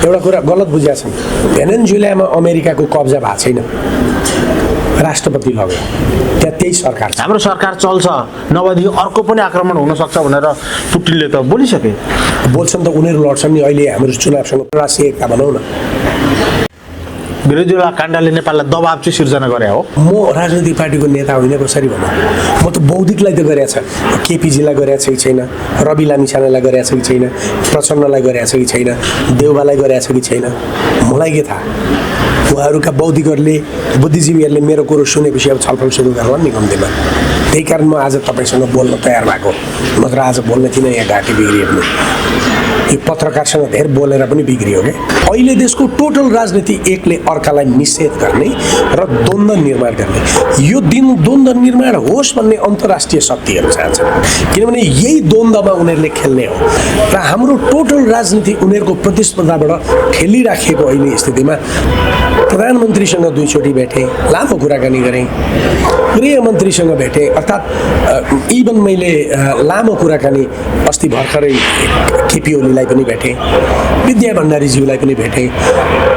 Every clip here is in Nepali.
एउटा कुरा गलत बुझेका छन्। भेनेजुएलामा अमेरिकाको कब्जा भएको छैन, राष्ट्रपति लग्यो त्यहाँ त्यही सरकार छ। हाम्रो सरकार चल्छ नभएदेखि अर्को पनि आक्रमण हुन सक्छ भनेर पुटिनले त बोलिसके। बोल्छन् त उनीहरू लड्छन् नि। अहिले हाम्रो चुनावसँग राष्ट्रिय एकता बनाउन। भेनेजुएला काण्डले नेपाललाई दबाब चाहिँ सिर्जना गरे हो। म राजनैतिक पार्टीको नेता होइन कसरी भनौँ। म त बौद्धिकलाई त गरेछ, केपीजीलाई गरेछ कि छैन, रवि लामिछानेलाई गरेछ कि छैन, प्रचण्डलाई गरेछ कि छैन, देउबालाई गरेछ कि छैन, मलाई के थाहा। उहाँहरूका बौद्धिकहरूले, बुद्धिजीवीहरूले मेरो कुरो सुनेपछि अब छलफल सुरु गर्ला नि कम्तीमा। त्यही कारण म आज तपाईँसँग बोल्न तयार भएको, नत्र आज बोल्ने थिइनँ। यहाँ घाँटी बिग्रियो भने यो पत्रकारसँग धेर बोलेर पनि बिग्रियो क्या। अहिले देशको टोटल राजनीति एकले अर्कालाई निषेध गर्ने र द्वन्द्व निर्माण गर्ने, यो द्वन्द्व निर्माण होस् भन्ने अन्तर्राष्ट्रिय शक्तिहरू चाहन्छन्। किनभने यही द्वन्द्वमा उनीहरूले खेल्ने हो र हाम्रो टोटल राजनीति उनीहरूको प्रतिस्पर्धाबाट ठेलिराखेको अहिले स्थितिमा प्रधानमन्त्रीसँग दुईचोटि भेटेँ, लामो कुराकानी गरेँ, गृहमन्त्रीसँग भेटेँ, अर्थात् इभन मैले लामो कुराकानी अस्ति भर्खरै केपी ओलीलाई पनि भेटेँ, विद्या भण्डारीज्यूलाई पनि भेटेँ,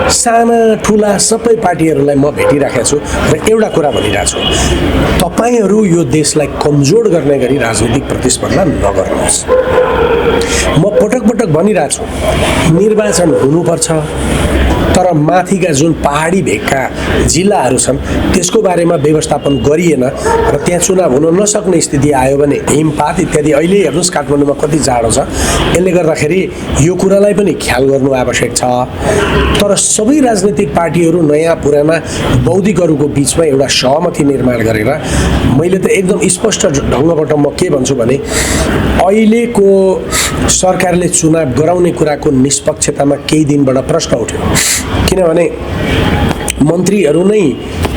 साना ठुला सबै पार्टीहरूलाई म भेटिराखेको छु र एउटा कुरा भनिरहेको छु, तपाईँहरू यो देशलाई कमजोर गर्ने गरी राजनीतिक प्रतिस्पर्धा नगर्नुहोस्। म पटक पटक भनिरहेको छु, निर्वाचन हुनुपर्छ, तर माथिका जुन पहाडी भेगका जिल्लाहरू छन् त्यसको बारेमा व्यवस्थापन गरिएन र त्यहाँ चुनाव हुन नसक्ने स्थिति आयो भने हिमपात इत्यादि, अहिले हेर्नुहोस् काठमाडौँमा कति जाडो छ, यसले गर्दाखेरि यो कुरालाई पनि ख्याल गर्नु आवश्यक छ। तर सबै राजनीतिक पार्टीहरू नयाँ पुराना बौद्धिकहरूको बिचमा एउटा सहमति निर्माण गरेर, मैले त एकदम स्पष्ट ढङ्गबाट म के भन्छु भने अहिलेको सरकारले चुनाव गराउने कुराको निष्पक्षतामा केही दिनबाट प्रश्न उठ्यो। किनभने मन्त्रीहरू नै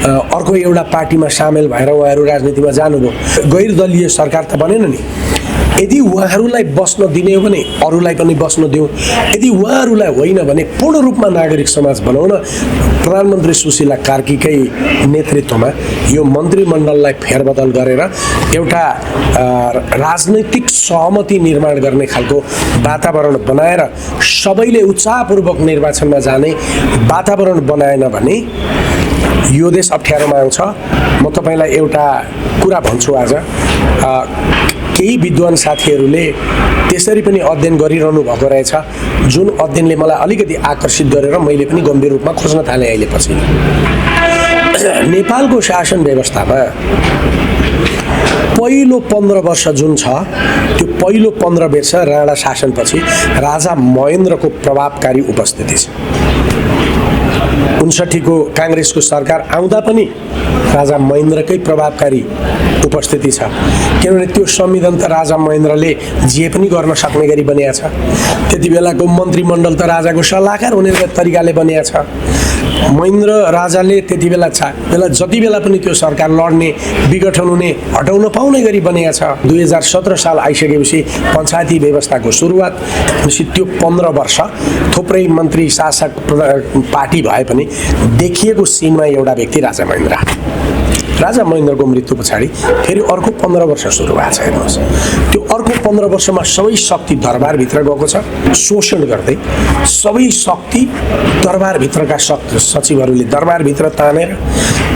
अर्को एउटा पार्टीमा सामेल भएर उहाँहरू राजनीतिमा जानुभयो, गैर दलीय सरकार त बनेन नि। यदि उहाँहरूलाई बस्न दिने हो भने अरूलाई पनि बस्न दिउँ, यदि उहाँहरूलाई होइन भने पूर्ण रूपमा नागरिक समाज बनाउन प्रधानमन्त्री सुशीला कार्कीकै नेतृत्वमा यो मन्त्रीमण्डललाई फेरबदल गरेर एउटा राजनैतिक सहमति निर्माण गर्ने खालको वातावरण बनाएर सबैले उत्साहपूर्वक निर्वाचनमा जाने वातावरण बनाएन भने यो देश अप्ठ्यारोमा आउँछ। म तपाईँलाई एउटा कुरा भन्छु, आज केही विद्वान साथीहरूले त्यसरी पनि अध्ययन गरिरहनु भएको रहेछ, जुन अध्ययनले मलाई अलिकति आकर्षित गरेर मैले पनि गम्भीर रूपमा खोज्न थालेँ। अहिले पछि नेपालको शासन व्यवस्थामा पहिलो 15 वर्ष जुन छ, त्यो पहिलो 15 वर्ष राणा शासनपछि राजा महेन्द्रको प्रभावकारी उपस्थिति छ। 59 को काङ्ग्रेसको सरकार आउँदा पनि राजा महेन्द्रकै प्रभावकारी उपस्थिति छ। किनभने त्यो संविधान त राजा महेन्द्रले जे पनि गर्न सक्ने गरी बनिएको छ। त्यति बेलाको मन्त्रीमण्डल त राजाको सल्लाहकार हुने तरिकाले बनिएको छ। महेन्द्र राजाले त्यति बेला जति बेला पनि त्यो सरकार लड्ने, विघटन हुने, हटाउन पाउने गरी बनिएको छ। 2017 साल आइसकेपछि पञ्चायती व्यवस्थाको सुरुवात, त्यो 15 वर्ष थुप्रै मन्त्री शासक पार्टी भए पनि देखिएको सिनमा एउटा व्यक्ति राजा महेन्द्र। राजा महेन्द्रको मृत्यु पछाडि फेरि अर्को 15 वर्ष सुरु भएको छ। हेर्नुहोस्, त्यो अर्को 15 वर्षमा सबै शक्ति दरबारभित्र गएको छ, शोषण गर्दै सबै शक्ति दरबारभित्रका सचिवहरूले दरबारभित्र तानेर,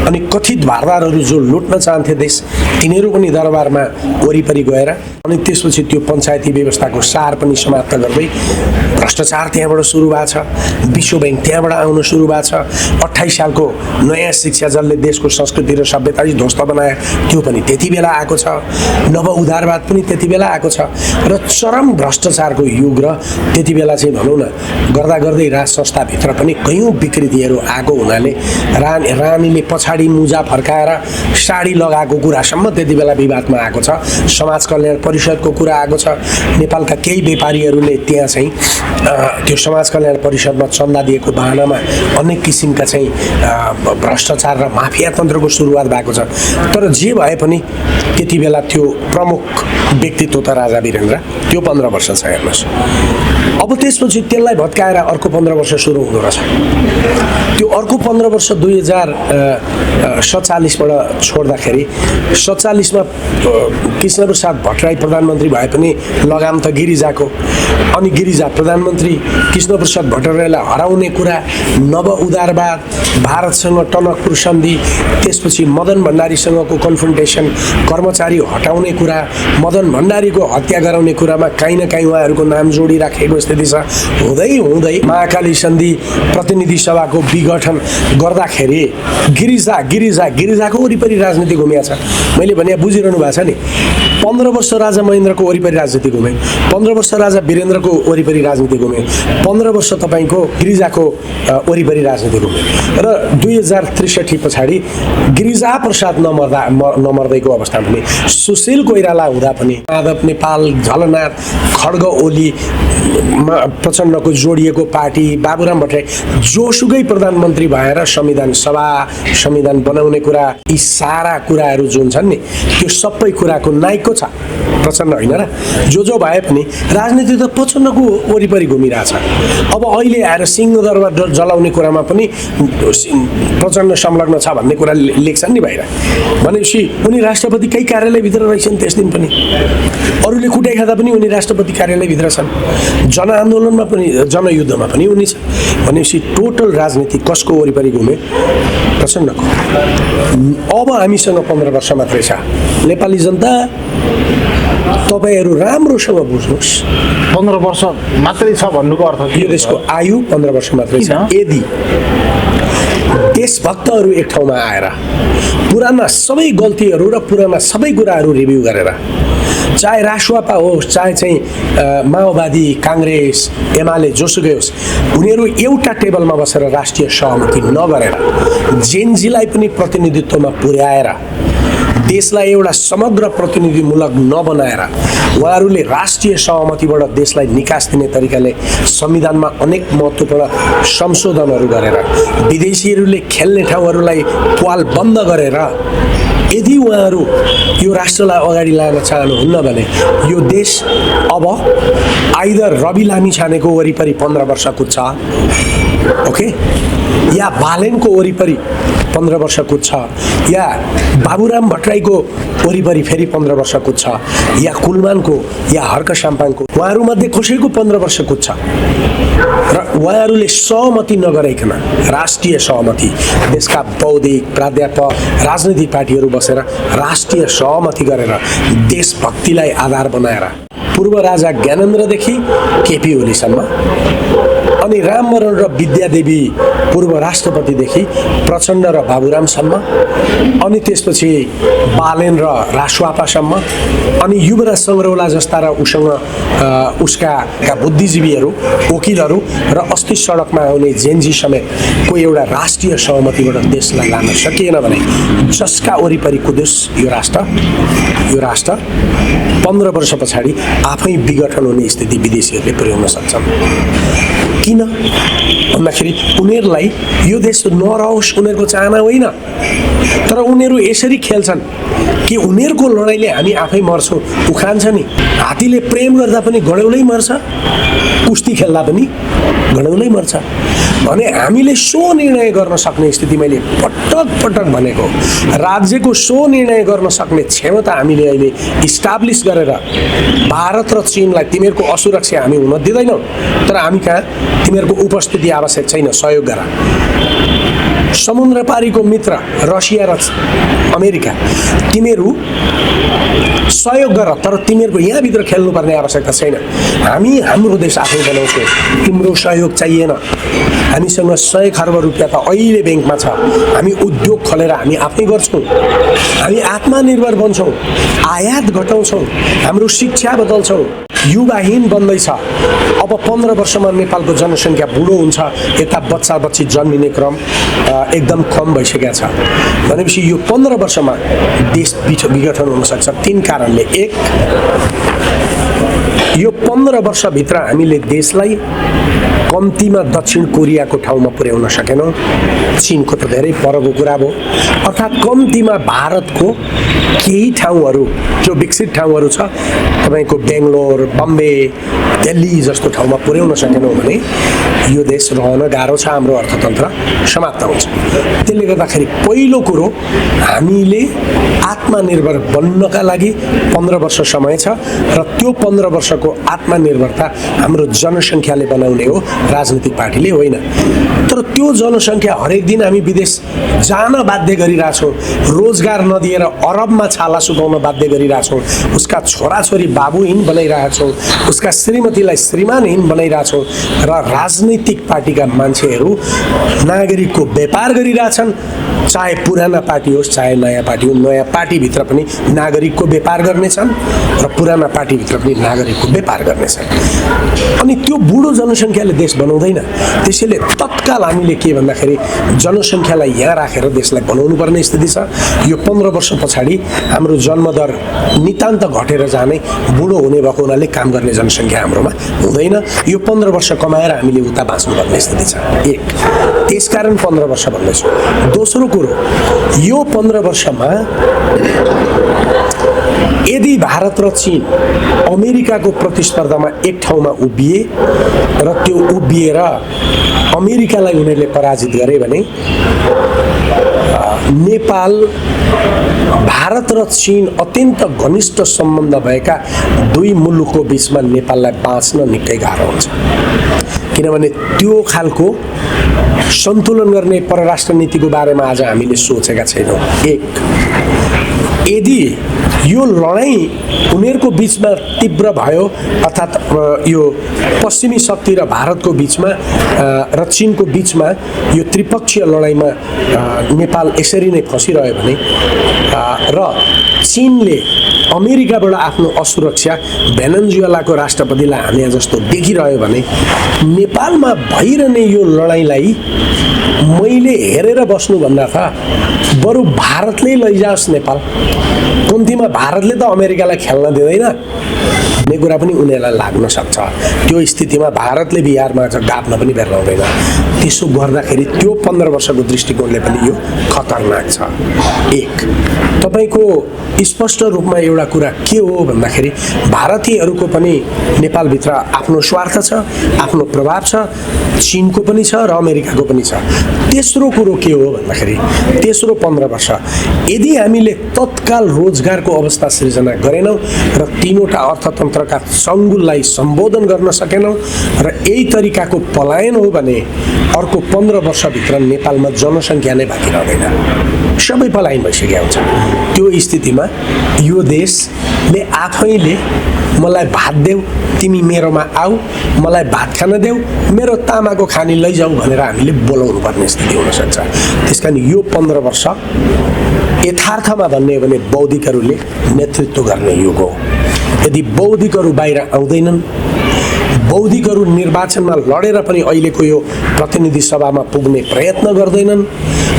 अनि कथित भारदारहरू जो लुट्न चाहन्थे देश, तिनीहरू पनि दरबारमा वरिपरि गएर, अनि त्यसपछि त्यो पञ्चायती व्यवस्थाको सार पनि समाप्त गर्दै भ्रष्टाचार त्यहाँबाट सुरु भएको छ। विश्व ब्याङ्क त्यहाँबाट आउन सुरु भएको छ। 28 सालको नयाँ शिक्षा जसले देशको संस्कृति र सभ्यतालाई ध्वस्त बनायो, त्यो पनि त्यति बेला आएको छ। नव उदारवाद पनि त्यति बेला आएको छ र चरम भ्रष्टाचारको युग र त्यति बेला चाहिँ भनौँ न गर्दा गर्दै राज संस्थाभित्र पनि कयौँ विकृतिहरू आएको हुनाले रानीले पछाडि मुजा फर्काएर साडी लगाएको कुरासम्म त्यति बेला विवादमा आएको छ। समाज कल्याण परिषदको कुरा आएको छ। नेपालका केही व्यापारीहरूले त्यहाँ चाहिँ त्यो समाज कल्याण परिषदमा चन्दा दिएको बहानामा अनेक किसिमका चाहिँ भ्रष्टाचार र माफिया तन्त्रको सुरु सुरुवात भएको छ। तर जे भए पनि त्यति बेला त्यो प्रमुख व्यक्तित्व त राजा वीरेन्द्र, त्यो 15 वर्ष छ हेर्नुहोस्। अब त्यसपछि त्यसलाई भत्काएर अर्को 15 वर्ष सुरु हुँदो रहेछ। त्यो अर्को 15 वर्ष 2047बाट छोड्दाखेरि 47मा कृष्णप्रसाद भट्टराई प्रधानमन्त्री भए पनि लगाम त गिरिजाको। अनि गिरिजा प्रधानमन्त्री कृष्णप्रसाद भट्टराईलाई हराउने कुरा, नव उदारवाद, भारतसँग टनकपुर सन्धि, त्यसपछि मदन भण्डारीसँगको कन्फ्रन्टेसन, कर्मचारी हटाउने कुरा, मदन भण्डारीको हत्या गराउने कुरामा काहीँ न काहीँ उहाँहरूको नाम जोडिराखेको स्थिति छ। हुँदै हुँदै महाकाली सन्धि प्रतिनिधि सभाको विघटन गर्दाखेरि गिरिजाको वरिपरि राजनीति घुमिया छ। मैले भने बुझिरहनु भएको छ नि। 15 वर्ष राजा महेन्द्रको वरिपरि राजनीति घुमे, 15 वर्ष राजा वीरेन्द्रको वरिपरि राजनीति घुमे, 15 वर्ष तपाईँको गिरिजाको वरिपरि राजनीति घुमे। र 2063 पछाडि गिरिजा प्रसाद नमर्दैको अवस्था पनि, सुशील कोइराला हुँदा पनि, माधव नेपाल, झलनाथ, खड्ग ओली, प्रचण्डको जोडिएको पार्टी, बाबुराम भट्टराई, जोसुकै प्रधानमन्त्री भएर संविधान बनाउने कुरा, यी सारा कुराहरू जुन छन् नि, त्यो सबै कुराको नायकको छ प्रचण्ड होइन र। जो भए पनि राजनीति त प्रचण्डको वरिपरि घुमिरहेछ। अब अहिले आएर सिंहदरबार जलाउने कुरामा पनि प्रचण्ड संलग्न छ भन्ने कुरा लेख्छन् नि बाहिर। भनेपछि उनी राष्ट्रपतिकै कार्यालयभित्र रहेछन् त्यस दिन पनि। अरूले कुटाइ खाँदा पनि उनी राष्ट्रपति कार्यालयभित्र छन्। जनआन्दोलनमा पनि, जनयुद्धमा पनि उनी छ। भनेपछि टोटल राजनीति कसको वरिपरि घुमे? प्रचण्डको। अब हामीसँग 15 वर्ष मात्रै छ। नेपाली जनता, तपाईँहरू राम्रोसँग बुझ्नुहोस्, 15 वर्ष मात्रै छ भन्नुको अर्थ यो देशको आयु 15 वर्ष मात्रै छ। यदि देशभक्तहरू एक ठाउँमा आएर पुराना सबै गल्तीहरू र पुराना सबै कुराहरू रिभ्यू गरेर, चाहे राष्ट्रवापा होस्, चाहे चाहिँ माओवादी, काङ्ग्रेस, एमाले, जोसुकै होस्, उनीहरू एउटा टेबलमा बसेर राष्ट्रिय सहमति नगरेर, जेनजीलाई पनि प्रतिनिधित्वमा पुर्याएर, देशलाई एउटा समग्र प्रतिनिधिमूलक नबनाएर उहाँहरूले राष्ट्रिय सहमतिबाट देशलाई निकास दिने तरिकाले संविधानमा अनेक महत्त्वपूर्ण संशोधनहरू गरेर, विदेशीहरूले खेल्ने ठाउँहरूलाई प्वाल बन्द गरेर यदि उहाँहरू यो राष्ट्रलाई अगाडि लान चाहनुहुन्न भने यो देश अब आइदर रवि लामिछानेको वरिपरि 15 वर्ष कुद्छ, ओके, या बालेनको वरिपरि 15 वर्ष कुद्छ, या बाबुराम भट्टराईको वरिपरि फेरि 15 वर्ष कुद्छ, या कुलमानको या हर्क साम्पाङको, उहाँहरूमध्ये कसैको 15 वर्ष कुद्छ। र उहाँहरूले सहमति नगरिकन, राष्ट्रिय सहमति, देशका बौद्धिक, प्राध्यापक, राजनीतिक पार्टीहरू बसेर राष्ट्रिय सहमति गरेर देशभक्तिलाई आधार बनाएर पूर्व राजा ज्ञानेन्द्रदेखि केपी ओलीसम्म, अनि रामवरण र विद्यादेवी पूर्व राष्ट्रपतिदेखि प्रचण्ड र बाबुरामसम्म, अनि त्यसपछि बालेन र रासुवापासम्म, अनि युवराज सङ्ग्रौला जस्ता र उसका बुद्धिजीवीहरू, वकिलहरू र अस्ति सडकमा आउने जेनजी समेतको एउटा राष्ट्रिय सहमतिबाट देशलाई लान सकिएन भने जसका वरिपरि कुदेस यो राष्ट्र 15 वर्ष पछाडि आफै विघटन हुने स्थिति विदेशीहरूले पुर्याउन सक्छन्। किन भन्दाखेरि उनीहरूलाई यो देश नरहोस् उनीहरूको चाहना होइन, तर उनीहरू यसरी खेल्छन् कि उनीहरूको लडाइँले हामी आफै मर्छौँ। उखान छ नि, हात्तीले प्रेम गर्दा पनि गडौलै मर्छ, कुस्ती खेल्दा पनि गडौलै मर्छ भने हामीले सो निर्णय गर्न सक्ने स्थिति मैले पटक भनेको, राज्यको सो निर्णय गर्न सक्ने क्षमता हामीले अहिले इस्टाब्लिस गरेर भारत र चीनलाई तिमीहरूको असुरक्षा हामी हुन दिँदैनौँ, तर हामी कहाँ तिमीहरूको उपस्थिति आवश्यक छैन, सहयोग गर। समुद्र पारीको मित्र रसिया र अमेरिका, तिमीहरू सहयोग गर, तर तिमीहरूको यहाँभित्र खेल्नुपर्ने आवश्यकता छैन। हामी हाम्रो देश आफै बनाउँछौँ, तिम्रो सहयोग चाहिएन। हामीसँग 100 खर्ब रुपियाँ त अहिले ब्याङ्कमा छ, हामी उद्योग खोलेर हामी आफै गर्छौँ, हामी आत्मनिर्भर बन्छौँ, आयात घटाउँछौँ, हाम्रो शिक्षा बदल्छौँ, युवाहीन बन्दैछ। अब 15 वर्षमा नेपालको जनसङ्ख्या बुढो हुन्छ, यता बच्ची जन्मिने क्रम एकदम कम भइसकेको छ। भनेपछि यो 15 वर्षमा देश विघटन हुन सक्छ 3 कारणले। एक, यो 15 वर्षभित्र हामीले देशलाई कम्तीमा दक्षिण कोरियाको ठाउँमा पुर्याउन सकेनौँ। चीनको त धेरै परको कुरा भयो। अर्थात् कम्तीमा भारतको केही ठाउँहरू जो विकसित ठाउँहरू छ, तपाईँको बेङ्गलोर, बम्बे, दिल्ली जस्तो ठाउँमा पुर्याउन सकेनौँ भने यो देश रहन गाह्रो छ, हाम्रो अर्थतन्त्र समाप्त हुन्छ। त्यसले गर्दाखेरि पहिलो कुरो हामीले आत्मनिर्भर बन्नका लागि 15 वर्ष समय छ र त्यो 15 वर्षको आत्मनिर्भरता हाम्रो जनसङ्ख्याले बनाउने हो, राजनीतिक पार्टीले होइन। तर त्यो जनसङ्ख्या हरेक दिन हामी विदेश जान बाध्य गरिरहेछौँ, रोजगार नदिएर अरबमा छाला सुकाउन बाध्य गरिरहेछौँ, उसका छोराछोरी बाबुहीन बनाइरहेछौँ, उसका श्रीमतीलाई श्रीमानहीन बनाइरहेछौँ र राजनैतिक पार्टीका मान्छेहरू नागरिकको व्यापार गरिरहेछन्। चाहे पुराना पार्टी होस् चाहे नयाँ पार्टी हो, नयाँ पार्टीभित्र पनि नागरिकको व्यापार गर्नेछन् र पुराना पार्टीभित्र पनि नागरिकको व्यापार गर्नेछन्। अनि त्यो बुढो जनसङ्ख्याले देश बनाउँदैन। त्यसैले तत्काल हामीले के भन्दाखेरि जनसङ्ख्यालाई यहाँ राखेर देशलाई बनाउनु पर्ने स्थिति छ। यो 15 वर्ष पछाडि हाम्रो जन्मदर नितान्त घटेर जाने, बुढो हुने भएको हुनाले काम गर्ने जनसङ्ख्या हाम्रोमा हुँदैन। यो 15 वर्ष कमाएर हामीले उता बाँच्नुपर्ने स्थिति छ। एक, त्यसकारण 15 वर्ष भन्दैछु। दोस्रो कुरो, यो 15 वर्षमा यदि भारत र चीन अमेरिकाको प्रतिस्पर्धामा एक ठाउँमा उभिए र त्यो उभिएर अमेरिकालाई उनीहरूले पराजित गरे भने नेपाल, भारत र चीन अत्यन्त घनिष्ठ सम्बन्ध भएका दुई मुलुकको बिचमा नेपाललाई बाँच्न निकै गाह्रो हुन्छ। किनभने त्यो खालको सन्तुलन गर्ने परराष्ट्र नीतिको बारेमा आज हामीले सोचेका छैनौँ। एक, यदि यो लडाईँ उनीहरूको बिचमा तीव्र भयो, अर्थात् यो पश्चिमी शक्ति र भारतको बिचमा र चीनको बिचमा यो त्रिपक्षीय लडाईँमा नेपाल यसरी नै फसिरह्यो भने र चीनले अमेरिकाबाट आफ्नो असुरक्षा भेनेजुएलाको राष्ट्रपतिलाई हाने जस्तो देखिरह्यो भने नेपालमा भइरहने यो लडाईँलाई मैले हेरेर बस्नुभन्दा त बरु भारतले लैजाओस् नेपाल। कम्तीमा भारतले त अमेरिकालाई खेल्न दिँदैन भन्ने कुरा पनि उनीहरूलाई लाग्न सक्छ। त्यो स्थितिमा भारतले बिहारमा गाप्न पनि बेर लाउँदैन। त्यसो गर्दाखेरि त्यो 15 वर्षको दृष्टिकोणले पनि यो खतरनाक छ। एक, तपाईँको स्पष्ट रूपमा एउटा कुरा के हो भन्दाखेरि भारतीयहरूको पनि नेपालभित्र आफ्नो स्वार्थ छ, आफ्नो प्रभाव छ, चीनको पनि छ र अमेरिकाको पनि छ। तेस्रो कुरो के हो भन्दाखेरि तेस्रो 15 वर्ष यदि हामीले तत्काल रोजगारको अवस्था सृजना गरेनौँ र तीनवटा अर्थतन्त्रका सङ्गुललाई सम्बोधन गर्न सकेनौँ र यही तरिकाको पलायन हो भने अर्को 15 वर्षभित्र नेपालमा जनसङ्ख्या नै बाँकी रहँदैन, सबै पलायन भइसकेका हुन्छ। त्यो स्थितिमा यो देशले आफैले मलाई भात देऊ, तिमी मेरोमा आऊ, मलाई भात खान देऊ, मेरो तामाको खानी लैजाऊ भनेर हामीले बोलाउनु पर्ने स्थिति हुनसक्छ। त्यस कारण यो 15 वर्ष यथार्थमा भन्ने हो भने बौद्धिकहरूले नेतृत्व गर्ने युग हो। यदि बौद्धिकहरू बाहिर आउँदैनन्, बौद्धिकहरू निर्वाचनमा लडेर पनि अहिलेको यो प्रतिनिधि सभामा पुग्ने प्रयत्न गर्दैनन्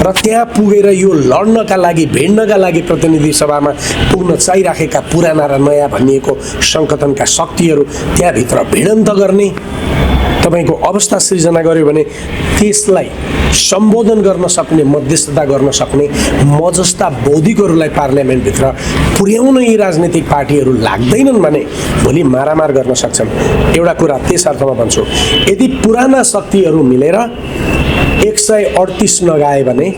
र त्यहाँ पुगेर यो लड्नका लागि, भिड्नका लागि प्रतिनिधि सभामा पुग्न चाहिराखेका पुराना र नयाँ भनिएको सङ्गठनका शक्तिहरू त्यहाँभित्र भिडन्त गर्ने तपाईँको अवस्था सृजना गर्यो भने त्यसलाई सम्बोधन गर्न सक्ने, मध्यस्थता गर्न सक्ने म जस्ता बौद्धिकहरूलाई पार्लियामेन्टभित्र पुर्याउन यी राजनीतिक पार्टीहरू लाग्दैनन् भने भोलि मारामार गर्न सक्छन्। एउटा कुरा त्यस अर्थमा भन्छु, यदि पुराना शक्तिहरू मिलेर 138 नगाए भने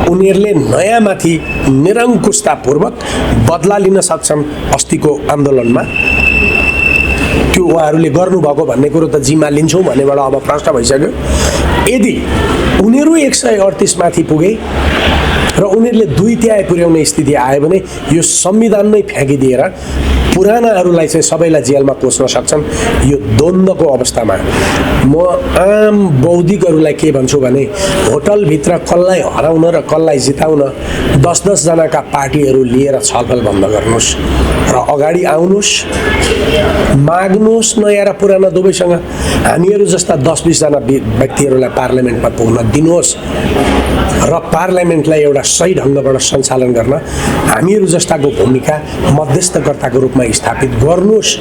उनीहरूले नयाँमाथि निरङ्कुशतापूर्वक बदला लिन सक्छन्। अस्तिको आन्दोलनमा त्यो उहाँहरूले गर्नुभएको भन्ने कुरो त जिम्मा लिन्छौँ भन्नेबाट अब प्रश्न भइसक्यो। यदि उनीहरू 138 माथि पुगे र उनीहरूले 2/3 पुर्याउने स्थिति आयो भने यो संविधान नै फ्याँकिदिएर पुरानाहरूलाई चाहिँ सबैलाई जेलमा कोच्न सक्छन्। यो द्वन्द्वको अवस्थामा म आम बौद्धिकहरूलाई के भन्छु भने होटलभित्र कसलाई हराउन र कसलाई जिताउन 10-10 जनाका पार्टीहरू लिएर छलफल बन्द गर्नुहोस् र अगाडि आउनुहोस्, माग्नुहोस् नयाँ र पुराना दुवैसँग। हामीहरू जस्ता 10-20 जना व्यक्तिहरूलाई पार्लियामेन्टमा पुग्न दिनुहोस् र पार्लियामेन्टलाई एउटा सही ढङ्गबाट सञ्चालन गर्न हामीहरू जस्ताको भूमिका मध्यस्थकर्ताको रूपमा स्थापित गर्नुहोस्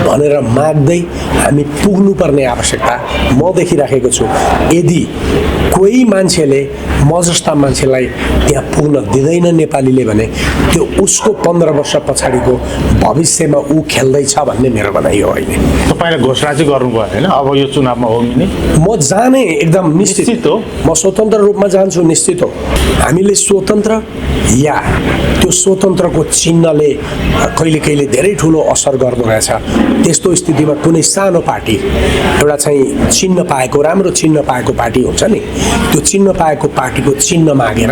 भनेर माग्दै हामी पुग्नुपर्ने आवश्यकता म देखिराखेको छु। यदि कोही मान्छेले म जस्ता मान्छेलाई त्यहाँ पुग्न दिँदैन नेपालीले भने त्यो उसको 15 वर्ष पछाडिको भविष्यमा ऊ खेल्दैछ भन्ने मेरो भनाइ हो। अहिले तपाईँले घोषणा चाहिँ गर्नुभयो होइन अब यो चुनावमा हो नि? म जाने एकदम निश्चित हो। म स्वतन्त्र रूपमा जान्छु, निश्चित हो। हामीले स्वतन्त्र या त्यो स्वतन्त्रको चिन्हले कहिले कहिले धेरै ठुलो असर गर्दो रहेछ। त्यस्तो स्थितिमा कुनै सानो पार्टी एउटा चाहिँ चिन्ह पाएको, राम्रो चिन्ह पाएको पार्टी हुन्छ नि, त्यो चिन्ह पाएको पार्टीको चिन्ह मागेर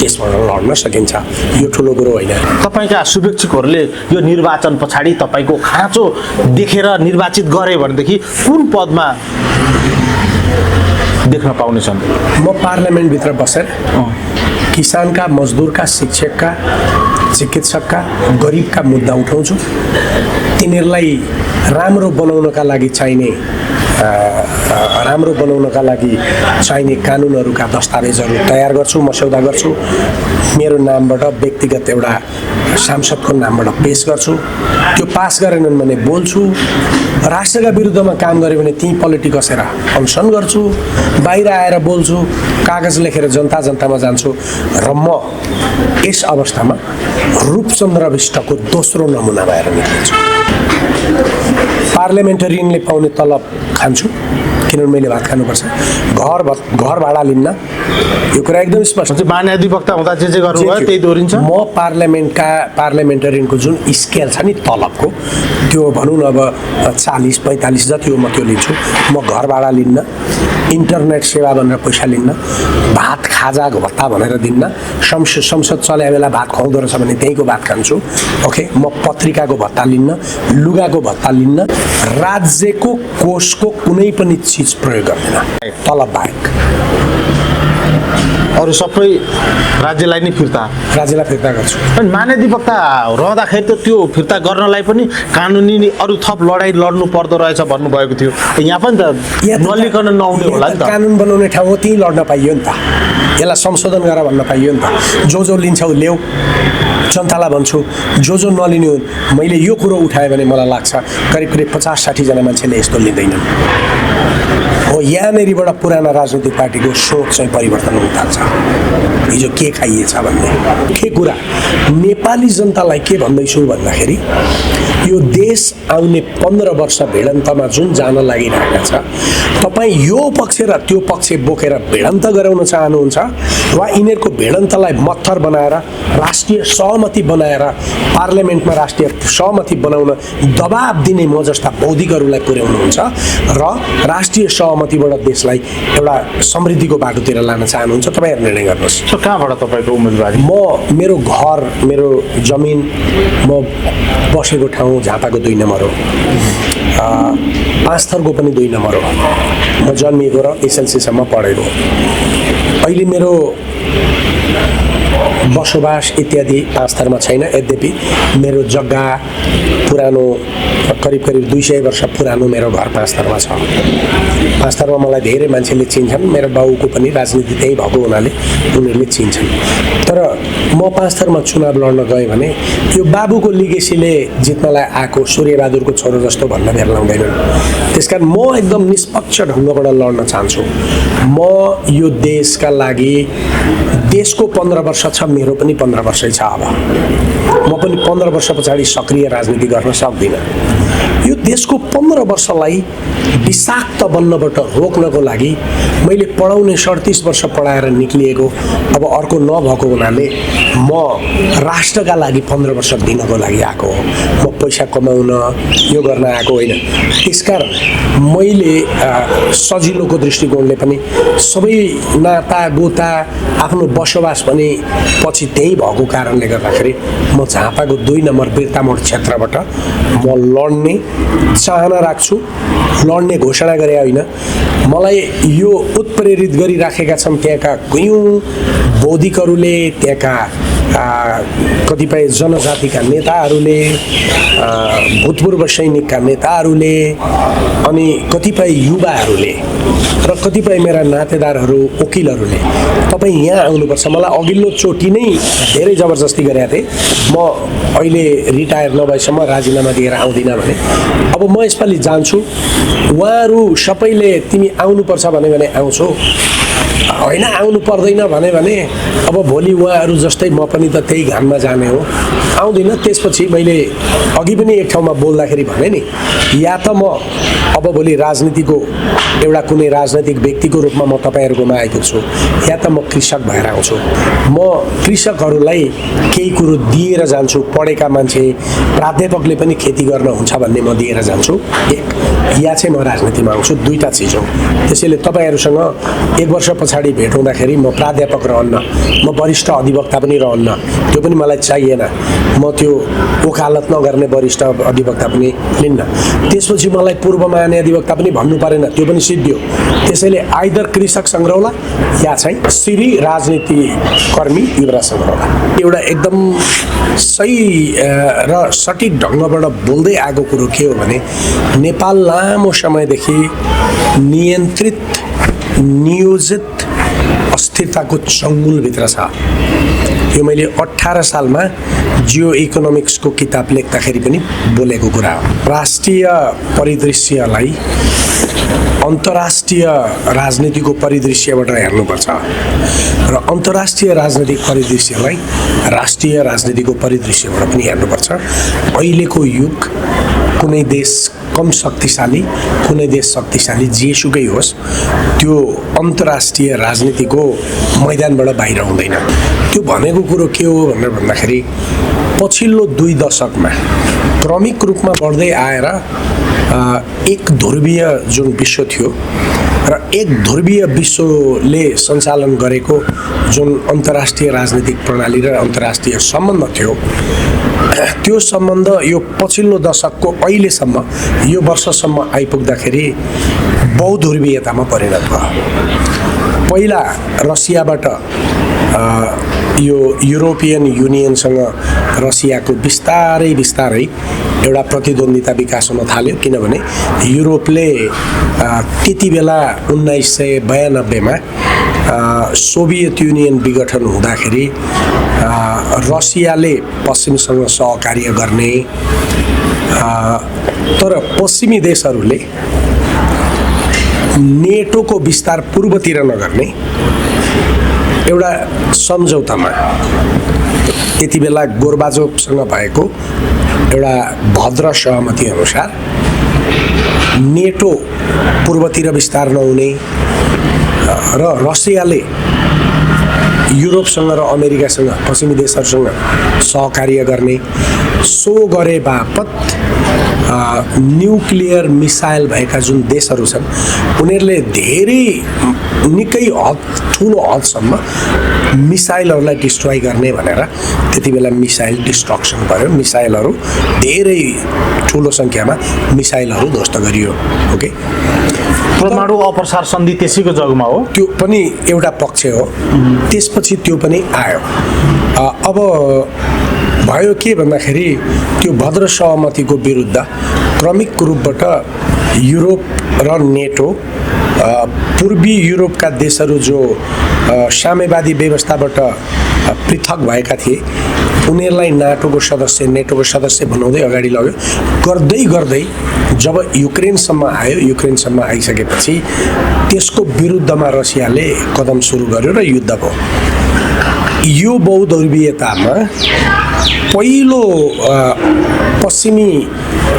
त्यसबाट लड्न सकिन्छ। यो ठुलो कुरो होइन। तपाईँका शुभेच्छुकहरूले यो निर्वाचन पछाडि तपाईँको खाँचो देखेर निर्वाचित गरे भनेदेखि कुन पदमा देख्न पाउनेछन्? म पार्लियामेन्टभित्र बसेर किसानका, मजदुरका, शिक्षकका, चिकित्सकका, गरिबका मुद्दा उठाउँछु। तिनीहरूलाई राम्रो बनाउनका लागि चाहिने कानुनहरूका दस्तावेजहरू तयार गर्छु, मस्यौदा गर्छु। मेरो नामबाट व्यक्तिगत एउटा सांसदको नामबाट पेश गर्छु। त्यो पास गरेनन् भने बोल्छु। राष्ट्रका विरुद्धमा काम गऱ्यो भने ती पोलिटिक कसेर अनसन गर्छु। बाहिर आएर बोल्छु, कागज लेखेर जनतामा जान्छु। र म यस अवस्थामा रूपचन्द्र बिष्टको दोस्रो नमुना भएर निक्लिन्छु। पार्लियामेन्टरियनले पाउने तलब खान्छु, किनभने मैले भात खानुपर्छ। घर भाडा लिन्न, यो कुरा एकदम स्पष्ट। महाधिवक्ता हुँदा जे गर्नुभयो त्यही दोहोरिन्छ। म पार्लियामेन्टरियनको जुन स्केल छ नि तलबको, त्यो भनौँ न अब 40-45 जति हो, म त्यो लिन्छु। म घर भाडा लिन्न, इन्टरनेट सेवा भनेर पैसा लिन्न, भात खाजा भत्ता भनेर दिन्न। संसद चले बेला भात खुवाउँदो रहेछ भने त्यहीँको भात खान्छु। ओके, म पत्रिकाको भत्ता लिन्न, लुगाको भत्ता लिन्न, राज्यको कोषको कुनै पनि चिज प्रयोग गर्दैन तलब बाहेक। अरू सबै राज्यलाई नै राज्यलाई फिर्ता गर्छु। अनि महाधिवक्ता रहँदाखेरि त त्यो फिर्ता गर्नलाई पनि कानुनी अरू थप लडाइँ लड्नु पर्दो रहेछ भन्नुभएको थियो। यहाँ पनि त नलिकन नआउने होला नि त। कानुन बनाउने ठाउँ हो, त्यहीँ लड्न पाइयो नि त। यसलाई संशोधन गर भन्न पाइयो नि त। जो लिन्छौ ल्याऊ, जनतालाई भन्छु। जो नलिने हो, मैले यो कुरो उठाएँ भने मलाई लाग्छ करिब 50-60 जना मान्छेले यस्तो लिँदैनन् हो। यहाँनिरबाट पुराना राजनीतिक पार्टीको सोच चाहिँ परिवर्तन हुन थाल्छ। हिजो के खाइएछ भन्ने के कुरा। नेपाली जनतालाई के भन्दैछु भन्दाखेरि यो देश आउने 15 वर्ष भिडन्तमा जुन जान लागिरहेका छ, तपाईँ यो पक्ष र त्यो पक्ष बोकेर भिडन्त गराउन चाहनुहुन्छ वा यिनीहरूको भिडन्तलाई मत्थर बनाएर राष्ट्रिय सहमति बनाएर पार्लियामेन्टमा राष्ट्रिय सहमति बनाउन दबाब दिने म जस्ता बौद्धिकहरूलाई पुर्याउनुहुन्छ र राष्ट्रिय सहमतिबाट देशलाई एउटा समृद्धिको बाटोतिर लान चाहनुहुन्छ। तपाईँहरू निर्णय गर्नुहोस्। कहाँबाट तपाईँको उम्मेदवारी? मेरो घर, मेरो जमिन, म बसेको ठाउँ झापाको 2 नम्बर हो, 5 थरको पनि 2 नम्बर हो। म जन्मिएको र एसएलसीसम्म पढेको। अहिले मेरो बसोबास इत्यादि 5 थरमा छैन। यद्यपि मेरो जग्गा पुरानो करिब 200 वर्ष पुरानो मेरो घर 5 थरमा छ। 5 थरमा मलाई धेरै मान्छेले चिन्छन्। मेरो बाउको पनि राजनीति त्यही भएको हुनाले उनीहरूले चिन्छन्। तर म 5 थरमा चुनाव लड्न गएँ भने यो बाबुको लिगेसीले जित्नलाई आएको सूर्यबहादुरको छोरो जस्तो भन्न बेर लाउँदैनन्। त्यसकारण म एकदम निष्पक्ष ढङ्गबाट लड्न चाहन्छु। म यो देशका लागि, देशको 15 वर्ष छ, मेरो पनि 15 वर्षै छ। अब म पनि 15 वर्ष पछाडि सक्रिय राजनीति गर्न सक्दिनँ। यो देशको 15 वर्षलाई विषाक्त बन्नबाट रोक्नको लागि मैले पढाउने 37 वर्ष पढाएर निक्लिएको अब अर्को नभएको हुनाले म राष्ट्रका लागि 15 वर्ष दिनको लागि आएको हो। म पैसा कमाउन यो गर्न आएको होइन। त्यसकारण मैले सजिलोको दृष्टिकोणले पनि सबै नाता गोता आफ्नो बसोबास पनि पछि त्यही भएको कारणले गर्दाखेरि म झापाको 2 नम्बर बिर्तामोड क्षेत्रबाट म लड्ने चाहना राख्छु। लड्ने घोषणा गरे होइन। मलाई यो उत्प्रेरित गरिराखेका छन् त्यहाँका कयौँ बौद्धिकहरूले, त्यहाँका कतिपय जनजातिका नेताहरूले भूतपूर्व सैनिकका नेताहरूले अनि कतिपय युवाहरूले र कतिपय मेरा नातेदारहरू वकिलहरूले तपाईँ यहाँ आउनुपर्छ। मलाई अघिल्लो चोटि नै धेरै जबरजस्ती गरेका थिएँ, म अहिले रिटायर नभएसम्म राजीनामा दिएर आउँदिनँ भने। अब म यसपालि जान्छु, उहाँहरू सबैले तिमी आउनुपर्छ भने आउँछु, होइन आउनु पर्दैन भने अब भोलि उहाँहरू जस्तै म पनि त त्यही घाममा जाने हो, आउँदिनँ। त्यसपछि मैले अघि पनि एक ठाउँमा बोल्दाखेरि भने नि, या त म अब भोलि राजनीतिको एउटा कुनै राजनैतिक व्यक्तिको रूपमा म तपाईँहरूकोमा आइपुग्छु, या त म कृषक भएर आउँछु। म कृषकहरूलाई केही कुरो दिएर जान्छु, पढेका मान्छे प्राध्यापकले पनि खेती गर्न हुन्छ भन्ने म दिएर जान्छु, एक, या चाहिँ म राजनीतिमा आउँछु। दुईवटा चिज हो। त्यसैले तपाईँहरूसँग एक वर्ष पछाडि भेट हुँदाखेरि म प्राध्यापक रहन्न, म वरिष्ठ अधिवक्ता पनि रहन्न, त्यो पनि मलाई चाहिएन। म त्यो वकालत नगर्ने वरिष्ठ अधिवक्ता पनि लिन्न। त्यसपछि मलाई पूर्व महाधिवक्ता पनि भन्नु परेन, त्यो पनि सिद्धियो। त्यसैले आइदर कृषक सङ्ग्रौला या चाहिँ श्री राजनीतिकर्मी युवराज सङ्ग्रौला। एउटा एकदम सही र सठिक ढङ्गबाट बोल्दै आएको कुरो के हो भने, नेपाल लामो समयदेखि नियन्त्रित नियोजित अस्थिरताको चङ्गुलभित्र छ। यो मैले 18 सालमा जियो इकोनोमिक्सको किताब लेख्दाखेरि पनि बोलेको कुरा हो। राष्ट्रिय परिदृश्यलाई अन्तर्राष्ट्रिय राजनीतिको परिदृश्यबाट हेर्नुपर्छ र अन्तर्राष्ट्रिय राजनीतिक परिदृश्यलाई राष्ट्रिय राजनीतिको परिदृश्यबाट पनि हेर्नुपर्छ। अहिलेको युग कुनै देश कम शक्तिशाली, कुनै देश शक्तिशाली, जेसुकै होस्, त्यो अन्तर्राष्ट्रिय राजनीतिको मैदानबाट बाहिर हुँदैन। त्यो भनेको कुरो के हो भनेर भन्दाखेरि, पछिल्लो 2 दशकमा क्रमिक रूपमा बढ्दै आएर एक ध्रुवीय जुन विश्व थियो र एक ध्रुवीय विश्वले सञ्चालन गरेको जुन अन्तर्राष्ट्रिय राजनीतिक प्रणाली र अन्तर्राष्ट्रिय सम्बन्ध थियो, त्यो सम्बन्ध यो पछिल्लो दशकको अहिलेसम्म यो वर्षसम्म आइपुग्दाखेरि बहुध्रुवीयतामा परिणत भयो। पहिला रसियाबाट यो युरोपियन युनियनसँग रसियाको बिस्तारै एउटा प्रतिद्वन्दिता विकास हुन थाल्यो, किनभने युरोपले त्यति बेला 1992मा सोभियत युनियन विघटन हुँदाखेरि रसियाले पश्चिमसँग सहकार्य गर्ने, तर पश्चिमी देशहरूले नेटोको विस्तार पूर्वतिर नगर्ने एउटा सम्झौतामा त्यति बेला गोर्बाचोभसँग भएको एउटा भद्र सहमति अनुसार नेटो पूर्वतिर विस्तार नहुने र रसियाले युरोपसँग र अमेरिकासँग, पश्चिमी देशहरूसँग सहकार्य गर्ने, सो गरे बापत न्युक्लियर मिसाइल भएका जुन देशहरू छन् उनीहरूले धेरै निकै ठुलो हदसम्म मिसाइलहरूलाई डिस्ट्रोय गर्ने भनेर त्यति बेला मिसाइल डिस्ट्रक्सन गर्यो। मिसाइलहरू धेरै ठुलो सङ्ख्यामा मिसाइलहरू ध्वस्त गरियो। ओके, परमाणु अप्रसार सन्धि त्यसैको जगमा हो, त्यो पनि एउटा पक्ष हो। त्यसपछि त्यो पनि आयो। अब भयो के भन्दाखेरि, त्यो भद्र सहमतिको विरुद्ध क्रमिक रूपबाट युरोप र नेटो, पूर्वी युरोपका देशहरू जो साम्यवादी व्यवस्थाबाट पृथक भएका थिए, उनीहरूलाई नेटोको सदस्य बनाउँदै अगाडि लग्यो। गर्दै गर्दै जब युक्रेनसम्म आयो, युक्रेनसम्म आइसकेपछि त्यसको विरुद्धमा रसियाले कदम सुरु गर्यो र युद्ध भयो। यो बहुध्रुवीयतामा पहिलो पश्चिमी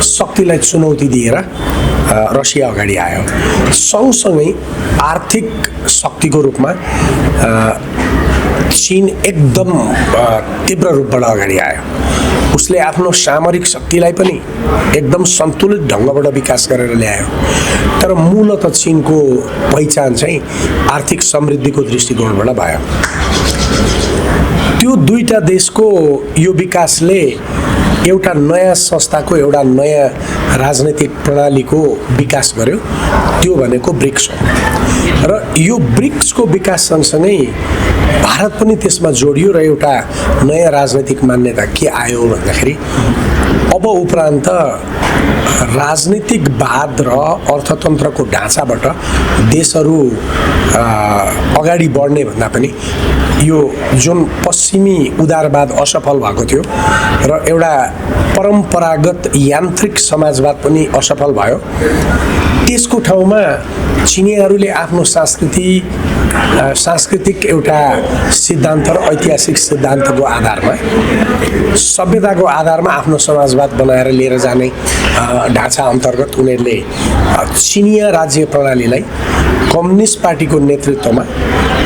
शक्तिलाई चुनौती दिएर रसिया अगाडि आयो। सँगसँगै आर्थिक शक्तिको रूपमा चीन एकदम तीव्र रूपबाट अगाडि आयो। उसले आफ्नो सामरिक शक्तिलाई पनि एकदम सन्तुलित ढङ्गबाट विकास गरेर ल्यायो। तर मूलतः चीनको पहिचान चाहिँ आर्थिक समृद्धिको दृष्टिकोणबाट भयो। त्यो दुईटा देशको यो विकासले एउटा नयाँ संस्थाको, एउटा नयाँ राजनैतिक प्रणालीको विकास गर्यो त्यो भनेको ब्रिक्स हो र यो ब्रिक्सको विकास सँगसँगै भारत पनि त्यसमा जोडियो र एउटा नयाँ राजनैतिक मान्यता के आयो भन्दाखेरि अब उपरान्त राजनीतिकवाद र अर्थतन्त्रको ढाँचाबाट देशहरू अगाडि बढ्ने भन्दा पनि यो जुन पश्चिमी उदारवाद असफल भएको थियो र एउटा परम्परागत यान्त्रिक समाजवाद पनि असफल भयो त्यसको ठाउँमा चिनियाहरूले आफ्नो सांस्कृतिक एउटा सिद्धान्त र ऐतिहासिक सिद्धान्तको आधारमा सभ्यताको आधारमा आफ्नो समाजवाद बनाएर लिएर जाने ढाँचा अन्तर्गत उनीहरूले चिनिया राज्य प्रणालीलाई कम्युनिस्ट पार्टीको नेतृत्वमा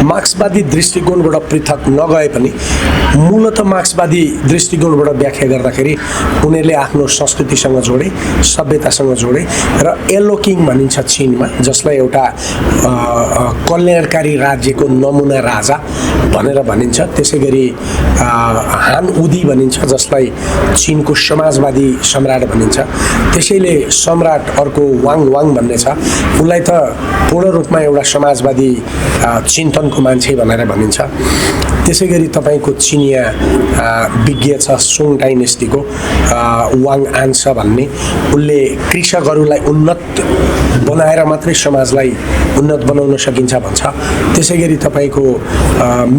मार्क्सवादी दृष्टिकोणबाट पृथक नगए पनि मूलतः मार्क्सवादी दृष्टिकोणबाट व्याख्या गर्दाखेरि उनीहरूले आफ्नो संस्कृतिसँग जोडे सभ्यतासँग जोडे र एलोकिङ भनिन्छ चीनमा जसलाई एउटा कल्याणकारी राज्यको नमुना राजा भनेर भनिन्छ त्यसै गरी हान उदी भनिन्छ जसलाई चीनको समाजवादी सम्राट भनिन्छ त्यसैले सम्राट अर्को वाङ भन्ने छ उसलाई त पूर्ण रूपमा एउटा समाजवादी चिन्तनको मान्छे भनेर भनिन्छ त्यसै गरी तपाईँको चिनिया विज्ञ छ सुङ डाइनेस्टीको वाङ आन्स भन्ने उसले कृषकहरूलाई उन्नत बनाएर मात्रै समाजलाई उन्नत बनाउन सकिन्छ भन्छ त्यसै गरी तपाईँको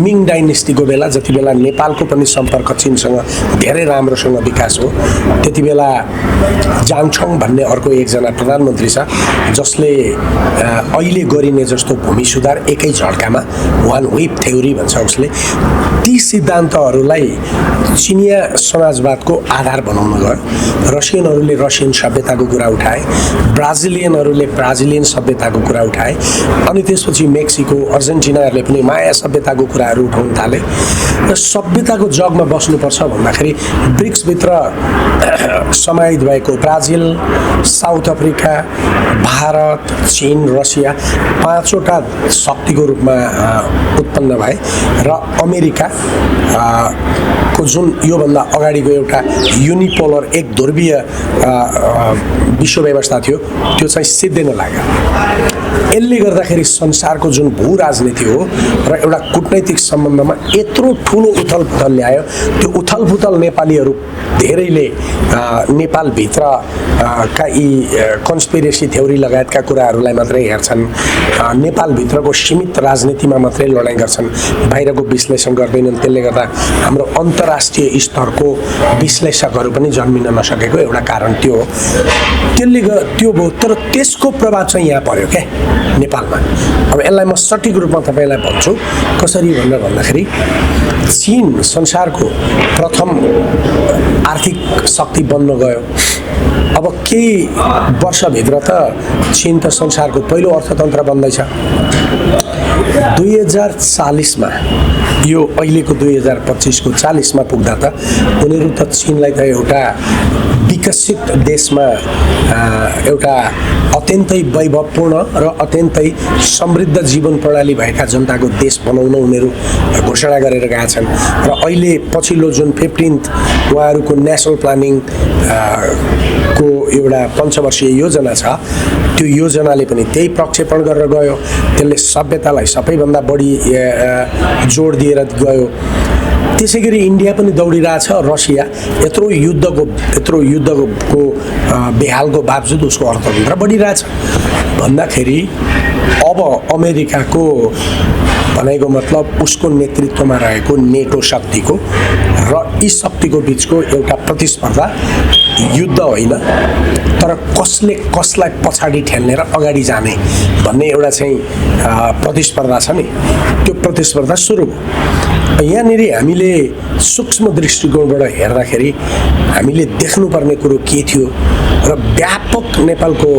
मिङ डाइनेस्टीको बेला जति बेला नेपालको पनि सम्पर्क चीनसँग धेरै राम्रोसँग विकास हो त्यति बेला जाङछङ भन्ने अर्को एकजना प्रधानमन्त्री छ जसले अहिले गरिने जस्तो भूमि सुधार एकै झड्कामा वान व्हिप थ्योरी भन्छ उसले ती सिद्धान्तहरूलाई चिनिया समाजवादको आधार बनाउन गयो रसियनहरूले रसियन सभ्यताको कुरा उठाए ब्राजिलियनहरूले ब्राजिलियन सभ्यताको कुरा उठाए अनि त्यसपछि मेक्सिको अर्जेन्टिनाहरूले पनि माया सभ्यताको कुराहरू उठाउन थाले र सभ्यताको जगमा बस्नुपर्छ भन्दाखेरि ब्रिक्सभित्र समाहित भएको ब्राजिल साउथ अफ्रिका भारत चीन रसिया पाँचवटा शक्तिको रूपमा उत्पन्न भए र अमेरिका को जुन योभन्दा अगाडिको एउटा युनिपोलर एक ध्रुवीय विश्व व्यवस्था थियो त्यो चाहिँ सिद्धिन लाग्यो यसले गर्दाखेरि संसारको जुन भू राजनीति हो र एउटा कूटनैतिक सम्बन्धमा यत्रो ठुलो उथलपुथल ल्यायो त्यो उथलपुथल नेपालीहरू धेरैले नेपालभित्र का यी कन्स्पिरेसी थ्योरी लगायतका कुराहरूलाई मात्रै हेर्छन् नेपालभित्रको सीमित राजनीतिमा मात्रै लडाइँ गर्छन् बाहिरको विश्लेषण गर्दैनन् त्यसले गर्दा हाम्रो अन्तर्राष्ट्रिय स्तरको विश्लेषकहरू पनि जन्मिन नसकेको एउटा कारण त्यो हो त्यो भयो तर त्यसको प्रभाव चाहिँ यहाँ पर्यो क्या नेपालमा अब यसलाई म सठिक रूपमा तपाईँलाई भन्छु कसरी भनेर भन्दाखेरि चीन संसारको प्रथम आर्थिक शक्ति बन्न गयो अब केही वर्षभित्र त चीन त संसारको पहिलो अर्थतन्त्र बन्दैछ 2040मा यो अहिलेको 2025को 40मा पुग्दा त उनीहरू त चीनलाई त एउटा विकसित देशमा एउटा अत्यन्तै वैभवपूर्ण र अत्यन्तै समृद्ध जीवन प्रणाली भएका जनताको देश बनाउन उनीहरू घोषणा गरेर गएका छन् र अहिले पछिल्लो जुन 15th उहाँहरूको नेसनल प्लानिङ को एउटा पञ्चवर्षीय योजना छ त्यो योजनाले पनि त्यही प्रक्षेपण गरेर गयो त्यसले सभ्यतालाई सबैभन्दा बढी जोड दिएर गयो त्यसै गरी इन्डिया पनि दौडिरहेछ रसिया यत्रो युद्धको बेहालको बावजुद उसको अर्थतन्त्र बढिरहेछ भन्दाखेरि अब अमेरिकाको भनेको मतलब उसको नेतृत्वमा रहेको नेटो शक्तिको र यी शक्तिको बीचको एउटा प्रतिस्पर्धा युद्ध होइन तर कसले कसलाई पछाडि ठेल्ने र अगाडि जाने भन्ने एउटा चाहिँ प्रतिस्पर्धा छ नि त्यो प्रतिस्पर्धा सुरु भयो यहाँनिर हामीले सूक्ष्म दृष्टिकोणबाट हेर्दाखेरि हामीले देख्नुपर्ने कुरो के थियो र व्यापक नेपालको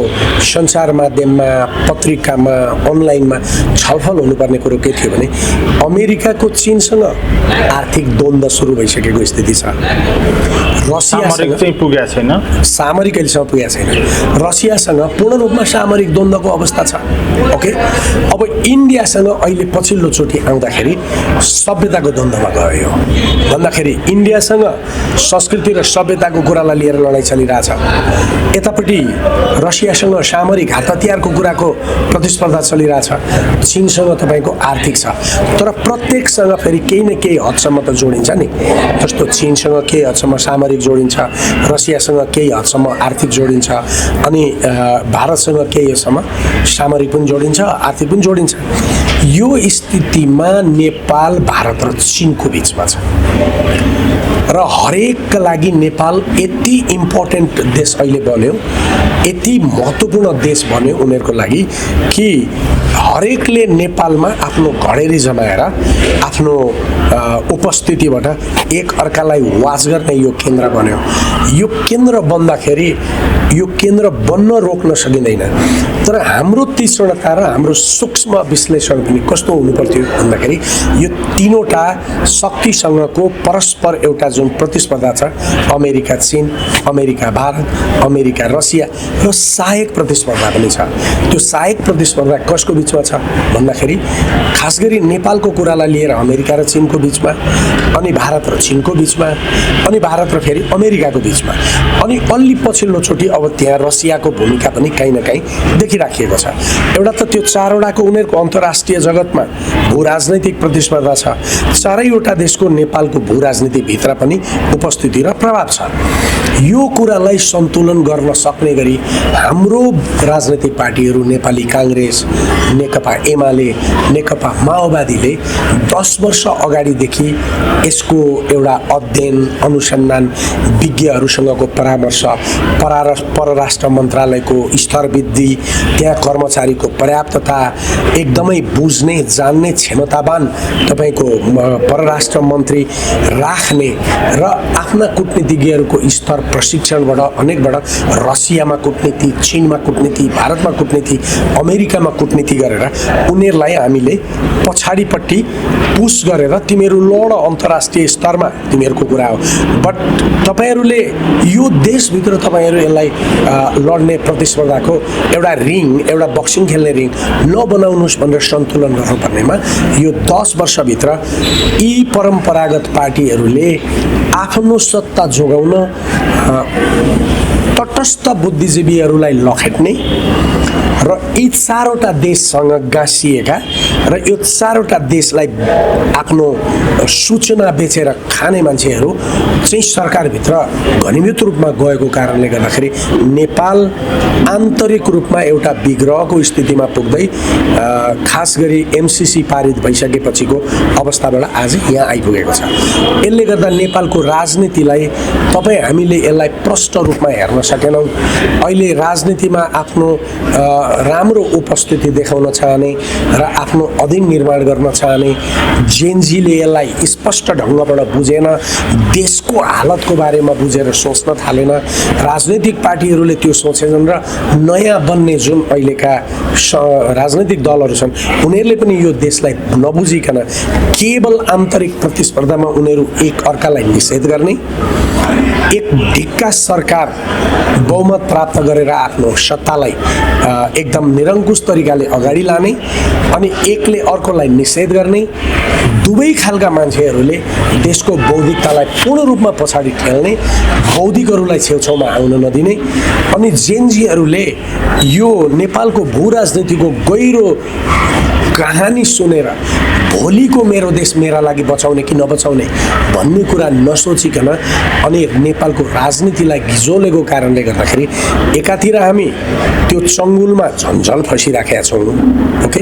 सञ्चार माध्यममा पत्रिकामा अनलाइनमा छलफल हुनुपर्ने कुरो के थियो थियो भने अमेरिकाको चीनसँग आर्थिक द्वन्द्व सुरु भइसकेको स्थिति छ। सामरिक चाहिँ पुगेको छैन, सामरिक अहिलेसम्म पुगेको छैन। रसियासँग पूर्ण रूपमा सामरिक द्वन्द्वको अवस्था छ। ओके, अब इन्डियासँग अहिले पछिल्लोचोटि आउँदाखेरि सभ्यताको द्वन्द्वमा गयो भन्दाखेरि इन्डियासँग संस्कृति र सभ्यताको कुरालाई लिएर लडाइँ चलिरहेछ। यतापट्टि रसियासँग सामरिक हात हतियारको कुराको प्रतिस्पर्धा चलिरहेछ। चीनसँग तपाईँको आर्थिक छ, तर प्रत्येकसँग फेरि केही न केही हदसम्म त जोडिन्छ नि। जस्तो चीनसँग केही हदसम्म सामरिक जोडिन्छ, रसियासँग केही हदसम्म आर्थिक जोडिन्छ, अनि भारतसँग केही हदसम्म सामरिक पनि जोडिन्छ, आर्थिक पनि जोडिन्छ। यो स्थितिमा नेपाल भारत र चीनको बिचमा छ र हरेकका लागि नेपाल यति इम्पोर्टेन्ट देश अहिले बन्यो, यति महत्त्वपूर्ण देश बन्यो उनीहरूको लागि कि हरेकले नेपालमा आफ्नो घडेरी जमाएर आफ्नो उपस्थितिबाट एक अर्कालाई वाच गर्ने यो केन्द्र बन्यो। यो केन्द्र बन्दाखेरि यो केन्द्र बन्न रोक्न सकिँदैन। तर हाम्रो तीक्ष्णता र हाम्रो सूक्ष्म विश्लेषण पनि कस्तो हुनुपर्थ्यो भन्दाखेरि यो तीनवटा शक्तिसँगको परस्पर एउटा जुन प्रतिस्पर्धा छ, अमेरिका चीन, अमेरिका भारत, अमेरिका रसिया र सहायक प्रतिस्पर्धा पनि छ। त्यो सहायक प्रतिस्पर्धा कसको बिचमा छ भन्दाखेरि खास गरी नेपालको कुरालाई लिएर अमेरिका र चीनको बिचमा, अनि भारत र चीनको बिचमा, अनि भारत र फेरि अमेरिकाको बिचमा, अनि अलि पछिल्लोचोटि अब त्यहाँ रसियाको भूमिका पनि कहीँ न कहीँ देखिराखिएको छ। एउटा त त्यो चारवटाको उनीहरूको अन्तर्राष्ट्रिय जगतमा भू राजनैतिक प्रतिस्पर्धा छ, चारैवटा देशको नेपालको भू राजनीतिभित्र पनि उपस्थिति र प्रभाव छ। यो कुरालाई सन्तुलन गर्न सक्ने गरी हाम्रो राजनैतिक पार्टीहरू नेपाली काङ्ग्रेस, नेकपा एमाले, नेकपा माओवादीले 10 वर्ष अगाडिदेखि यसको एउटा अध्ययन अनुसन्धान विज्ञहरूसँगको परामर्श, परराष्ट्र मन्त्रालयको स्तर वृद्धि, त्यहाँ कर्मचारीको पर्याप्तता, एकदमै बुझ्ने जान्ने क्षमतावान तपाईँको परराष्ट्र मन्त्री राख्ने र आफ्ना कूटनीतिज्ञहरूको स्तर प्रशिक्षणबाट अनेकबाट रसियामा कूटनीति, चीनमा कूटनीति, भारतमा कूटनीति, अमेरिकामा कूटनीति गरेर उनीहरूलाई हामीले पछाडिपट्टि पुस गरेर तिमीहरू लड अन्तर्राष्ट्रिय स्तरमा तिमीहरूको कुरा हो, बट तपाईँहरूले यो देशभित्र तपाईँहरू यसलाई लड्ने प्रतिस्पर्धाको एउटा रिङ, एउटा बक्सिङ खेल्ने रिङ नबनाउनुहोस् भनेर सन्तुलन गर्नुपर्नेमा यो 10 वर्षभित्र यी परम्परागत पार्टीहरूले आफ्नो सत्ता जोगाउन तटस्थ बुद्धिजीवीहरूलाई लखेट्ने र यी चारवटा देशसँग गाँसिएका र यो चारवटा देशलाई आफ्नो सूचना बेचेर खाने मान्छेहरू चाहिँ सरकारभित्र घनीभूत रूपमा गएको कारणले गर्दाखेरि नेपाल आन्तरिक रूपमा एउटा विग्रहको स्थितिमा पुग्दै खास गरी एमसिसी पारित भइसकेपछिको अवस्थाबाट आज यहाँ आइपुगेको छ। यसले गर्दा नेपालको राजनीतिलाई हामीले यसलाई प्रष्ट रूपमा हेर्न सकेनौँ। अहिले राजनीतिमा आफ्नो राम्रो उपस्थिति देखाउन चाहने र आफ्नो अधिन निर्माण गर्न चाहने जेनजीले यसलाई स्पष्ट ढङ्गबाट बुझेन, देशको हालतको बारेमा बुझेर सोच्न थालेन। राजनैतिक पार्टीहरूले त्यो सोचेनन् र नयाँ बन्ने जुन अहिलेका राजनैतिक दलहरू छन् उनीहरूले पनि यो देशलाई नबुझिकन केवल आन्तरिक प्रतिस्पर्धामा उनीहरू एक अर्कालाई निषेध गर्ने, एक ढिक्का सरकार बहुमत प्राप्त गरेर आफ्नो सत्तालाई एकदम निरङ्कुश तरिकाले अगाडि लाने अनि एकले अर्कोलाई निषेध गर्ने, दुवै खालका मान्छेहरूले देशको बौद्धिकतालाई पूर्ण रूपमा पछाडि ठेल्ने, बौद्धिकहरूलाई छेउछाउमा आउन नदिने, अनि जेनजीहरूले यो नेपालको भू राजनीतिको गहिरो कहानी सुनेर भोलिको मेरो देश मेरा लागि बचाउने कि नबचाउने भन्ने कुरा नसोचिकन अनि नेपालको राजनीतिलाई गिजोलेको कारणले गर्दाखेरि एकातिर हामी त्यो चङ्गुलमा झन्झल फसिराखेका छौँ। ओके,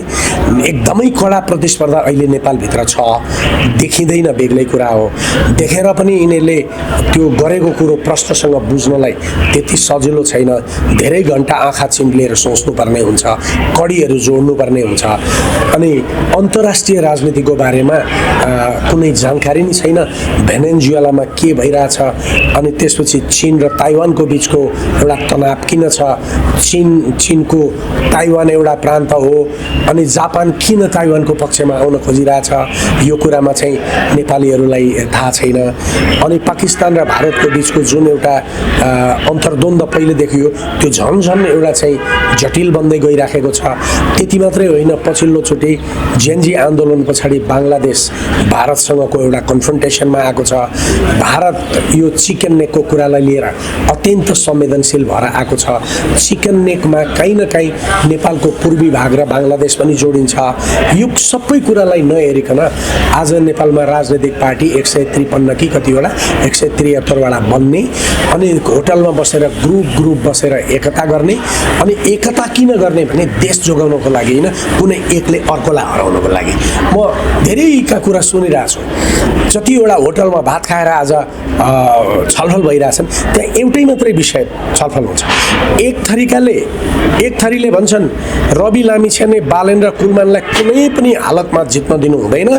एकदमै कडा प्रतिस्पर्धा अहिले नेपालभित्र छ, देखिँदैन बेग्लै कुरा हो। देखेर पनि यिनीहरूले त्यो गरेको कुरो प्रश्नसँग बुझ्नलाई त्यति सजिलो छैन। धेरै घन्टा आँखा चिम्लेर सोच्नुपर्ने हुन्छ, कडीहरू जोड्नुपर्ने हुन्छ अनि अन्तर्राष्ट्रिय राजनीतिको बारेमा कुनै जानकारी नै छैन। भेनेजुएलामा के भइरहेछ, अनि त्यसपछि चीन र ताइवानको बिचको एउटा तनाव किन छ, चीनको ताइवान एउटा प्रान्त हो, अनि जापान किन ताइवानको पक्षमा आउन खोजिरहेछ, यो कुरामा चाहिँ नेपालीहरूलाई थाहा छैन। अनि पाकिस्तान र भारतको बिचको जुन एउटा अन्तर्द्वन्द पहिले देखियो त्यो झन् एउटा चाहिँ जटिल बन्दै गइराखेको छ। त्यति मात्रै होइन, पछिल्लोचोटि जेनजी आन्दोलन पछाडि बङ्गलादेश भारतसँगको एउटा कन्फ्रन्टेसनमा आएको छ। भारत यो चिकन नेकको कुरालाई लिएर अत्यन्त संवेदनशील भएर आएको छ। चिकन नेकमा कहीँ न कहीँ नेपालको पूर्वी भाग र बङ्गलादेश पनि जोडिन्छ। यो सबै कुरालाई नहेरिकन आज नेपालमा राजनैतिक पार्टी 153 कि कतिवटा 173वटा बन्ने, अनि होटलमा बसेर ग्रुप बसेर एकता गर्ने। अनि एकता किन गर्ने भने देश जोगाउनको लागि होइन, कुनै एकले अर्कोलाई हराउनको लागि। म धेरैका कुरा सुनिरहेको छु। जतिवटा होटलमा भात खाएर आज छलफल भइरहेछन् त्यहाँ एउटै मात्रै विषय छलफल हुन्छ। एक थरीले भन्छन् रवि लामिछाने, बालेन र कुलमानलाई कुनै पनि हालतमा जित्न दिनु हुँदैन,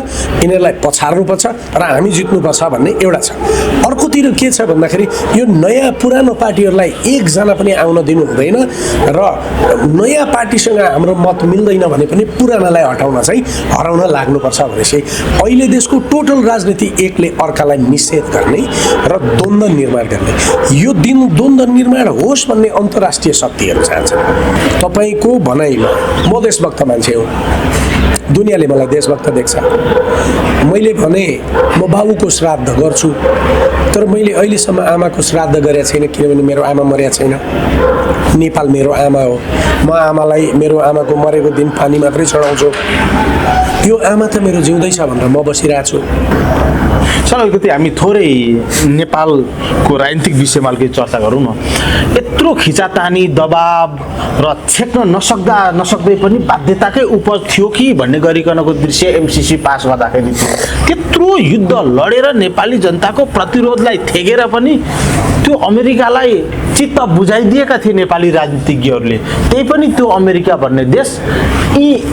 यिनीहरूलाई पछार्नुपर्छ र हामी जित्नुपर्छ भन्ने एउटा छ। अर्कोतिर के छ भन्दाखेरि यो नयाँ पुरानो पार्टीहरूलाई एकजना पनि आउन दिनु हुँदैन र नयाँ पार्टीसँग हाम्रो मत मिल्दैन भने पनि पुरानालाई हटाउन चाहिँ हराउन लाग्नुपर्छ भनेपछि अहिले देशको टोटल राजनीति एकले अर्कालाई निषेध गर्ने र द्वन्द्व निर्माण गर्ने। यो द्वन्द्व निर्माण होस् भन्ने अन्तर्राष्ट्रिय शक्तिहरू चाहन्छन्। तपाईँको भनाइमा म देशभक्त मान्छे हो, दुनियाँले मलाई देशभक्त देख्छ। मैले भने म बाबुको श्राद्ध गर्छु, तर मैले अहिलेसम्म आमाको श्राद्ध गरेको छैन, किनभने मेरो आमा मरेको छैन। नेपाल मेरो आमा हो। म आमालाई मेरो आमाको मरेको दिन पानी मात्रै चढाउँछु। यो आमा त मेरो जिउँदैछ भनेर म बसिरहेको छु। सर, अलिकति हामी थोरै नेपालको राजनीतिक विषयमा अलिकति चर्चा गरौँ न। यत्रो खिचातानी, दबाब र छेक्न नसक्दै पनि बाध्यताकै उपज थियो कि भन्ने गरिकनको दृश्य एमसीसी पास गर्दाखेरि थियो। त्यत्रो युद्ध लडेर नेपाली जनताको प्रतिरोधलाई थेगेर पनि त्यो अमेरिकालाई चित्त बुझाइदिएका थिए नेपाली राजनीतिज्ञहरूले। त्यही पनि त्यो अमेरिका भन्ने देश यी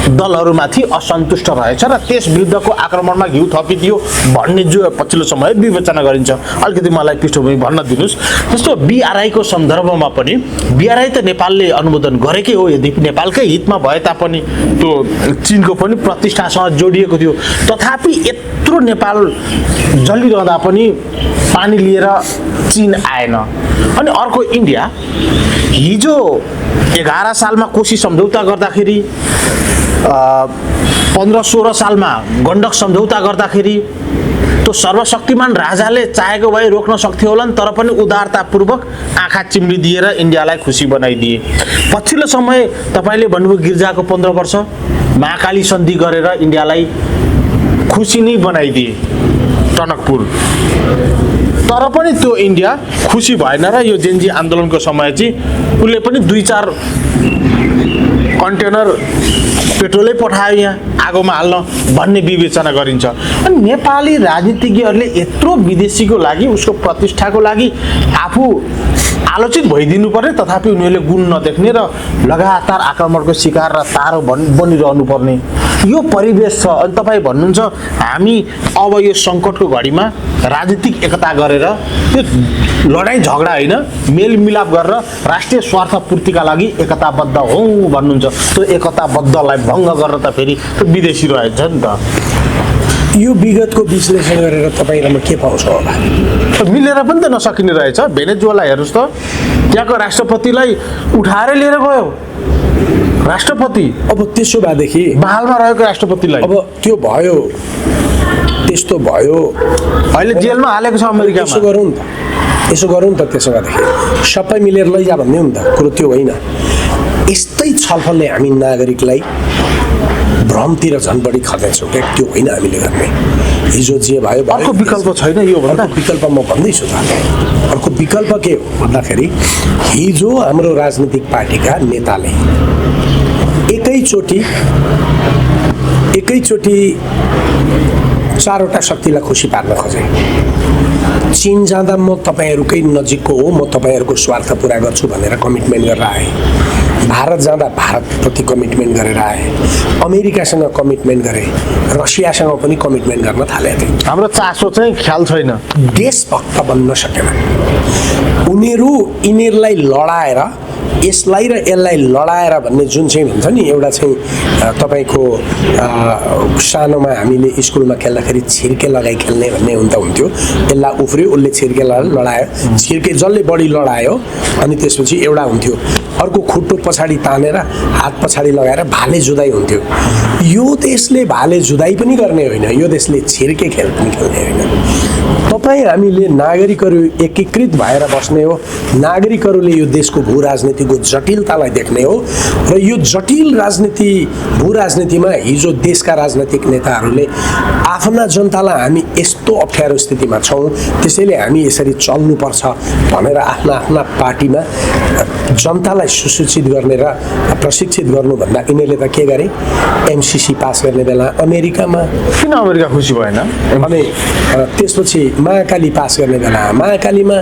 दलहरूमाथि असन्तुष्ट रहेछ र त्यस विरुद्धको आक्रमणमा घिउ थपिदियो भन्ने जो पछिल्लो समय विवेचना गरिन्छ। अलिकति मलाई पृष्ठभूमि भन्न दिनुहोस्। जस्तो BRI-को सन्दर्भमा पनि BRI त नेपालले अनुमोदन गरेकै हो, यदि नेपालकै हितमा भए तापनि त्यो चीनको पनि प्रतिष्ठासँग जोडिएको थियो। तथापि यत्रो नेपाल जलिरहँदा पनि पानी लिएर चीन आएन। अनि अर्को इन्डिया, हिजो 11 सालमा कोशी सम्झौता गर्दाखेरि, 15-16 सालमा गण्डक सम्झौता गर्दाखेरि त्यो सर्वशक्तिमान राजाले चाहेको भए रोक्न सक्थ्यो होला, तर पनि उदारतापूर्वक आँखा चिम्लिदिएर इन्डियालाई खुसी बनाइदिए। पछिल्लो समय तपाईँले भन्नुभयो गिर्जाको 15 वर्ष महाकाली सन्धि गरेर इन्डियालाई खुसी नै बनाइदिए टनकपुर। तर पनि त्यो इन्डिया खुसी भएन र यो जेनजी आन्दोलनको समय चाहिँ उसले पनि 2-4 कन्टेनर पेट्रोलै पठायो यहाँ आगोमा हाल्न भन्ने विवेचना गरिन्छ। अनि नेपाली राजनीतिज्ञहरूले यत्रो विदेशीको लागि, उसको प्रतिष्ठाको लागि आफू आलोचित भइदिनु पर्ने, तथापि उनीहरूले गुण नदेख्ने र लगातार आक्रमणको शिकार र तारो बनिरहनु पर्ने यो परिवेश छ। अनि तपाईँ भन्नुहुन्छ हामी अब यो सङ्कटको घडीमा राजनीतिक एकता गरेर त्यो लडाइँ झगडा होइन, मेलमिलाप गरेर राष्ट्रिय स्वार्थ पूर्तिका लागि एकताबद्ध हौँ भन्नुहुन्छ। त्यो एकताबद्धलाई भङ्ग गरेर त फेरि त्यो विदेशी रहेछ नि त। यो विगतको विश्लेषण गरेर तपाईँलाई के पाउँछ होला? मिलेर पनि त नसकिने रहेछ। भेनेजुएला हेर्नुहोस् त, त्यहाँको राष्ट्रपतिलाई उठाएर लिएर गयो राष्ट्रपति। अब त्यसो भएदेखि बहालमा रहेको राष्ट्रपतिलाई अब त्यो भयो, त्यस्तो भयो, अहिले जेलमा हालेको छ अमेरिकामा। यसो गरौँ न त त्यसो भएदेखि सबै मिलेर लैजा भन्ने हो नि त। कुरो त्यो होइन। यस्तै छलफलले हामी नागरिकलाई भ्रमतिर झन् बढी खर्दैछौँ क्या, त्यो होइन हामीले गर्ने। हिजो जे भयो अर्को विकल्प छैन यो भन्दा। विकल्प म भन्दैछु त। अर्को विकल्प के हो भन्दाखेरि हिजो हाम्रो राजनीतिक पार्टीका नेताले एकैचोटि चारवटा शक्तिलाई खुसी पार्न खोजे। चीन जाँदा म तपाईँहरूकै नजिकको हो, म तपाईँहरूको स्वार्थ पुरा गर्छु भनेर कमिटमेन्ट गरेर आएँ। भारत जाँदा भारतप्रति कमिटमेन्ट गरेर आएँ। अमेरिकासँग कमिटमेन्ट गरेँ, रसियासँग पनि कमिटमेन्ट गर्न थालेका थिए। हाम्रो चासो चाहिँ ख्याल छैन, देशभक्त बन्न सकेन उनीहरू। यिनीहरूलाई लडाएर यसलाई र यसलाई लडाएर भन्ने जुन चाहिँ हुन्छ नि, एउटा चाहिँ तपाईँको सानोमा हामीले स्कुलमा खेल्दाखेरि छिर्के लगाइ खेल्ने भन्ने हुन्थ्यो। यसलाई उफ्रियो, उसले छिर्के लडायो, छिर्के जसले बढी लडायो अनि त्यसपछि एउटा हुन्थ्यो, अर्को खुट्टो पछाडि तानेर हात पछाडि लगाएर भाले जुधाइ हुन्थ्यो। यो देशले भाले जुधाइ पनि गर्ने होइन, यो देशले छिर्के खेल पनि खेल्ने होइन। तपाईँ हामीले नागरिकहरू एकीकृत भएर बस्ने हो, नागरिकहरूले यो देशको भू राजनीतिको जटिलतालाई देख्ने हो र यो जटिल राजनीति भू राजनीतिमा हिजो देशका राजनीतिक नेताहरूले आफ्ना जनतालाई हामी यस्तो अप्ठ्यारो स्थितिमा छौँ त्यसैले हामी यसरी चल्नुपर्छ भनेर आफ्ना आफ्ना पार्टीमा जनतालाई सुसूचित गर्ने र प्रशिक्षित गर्नुभन्दा यिनीहरूले त के गरे, एमसिसी पास गर्ने बेला अमेरिकामा, किन अमेरिका खुसी भएन? अनि त्यसपछि महाकाली पास गर्ने बेला महाकालीमा,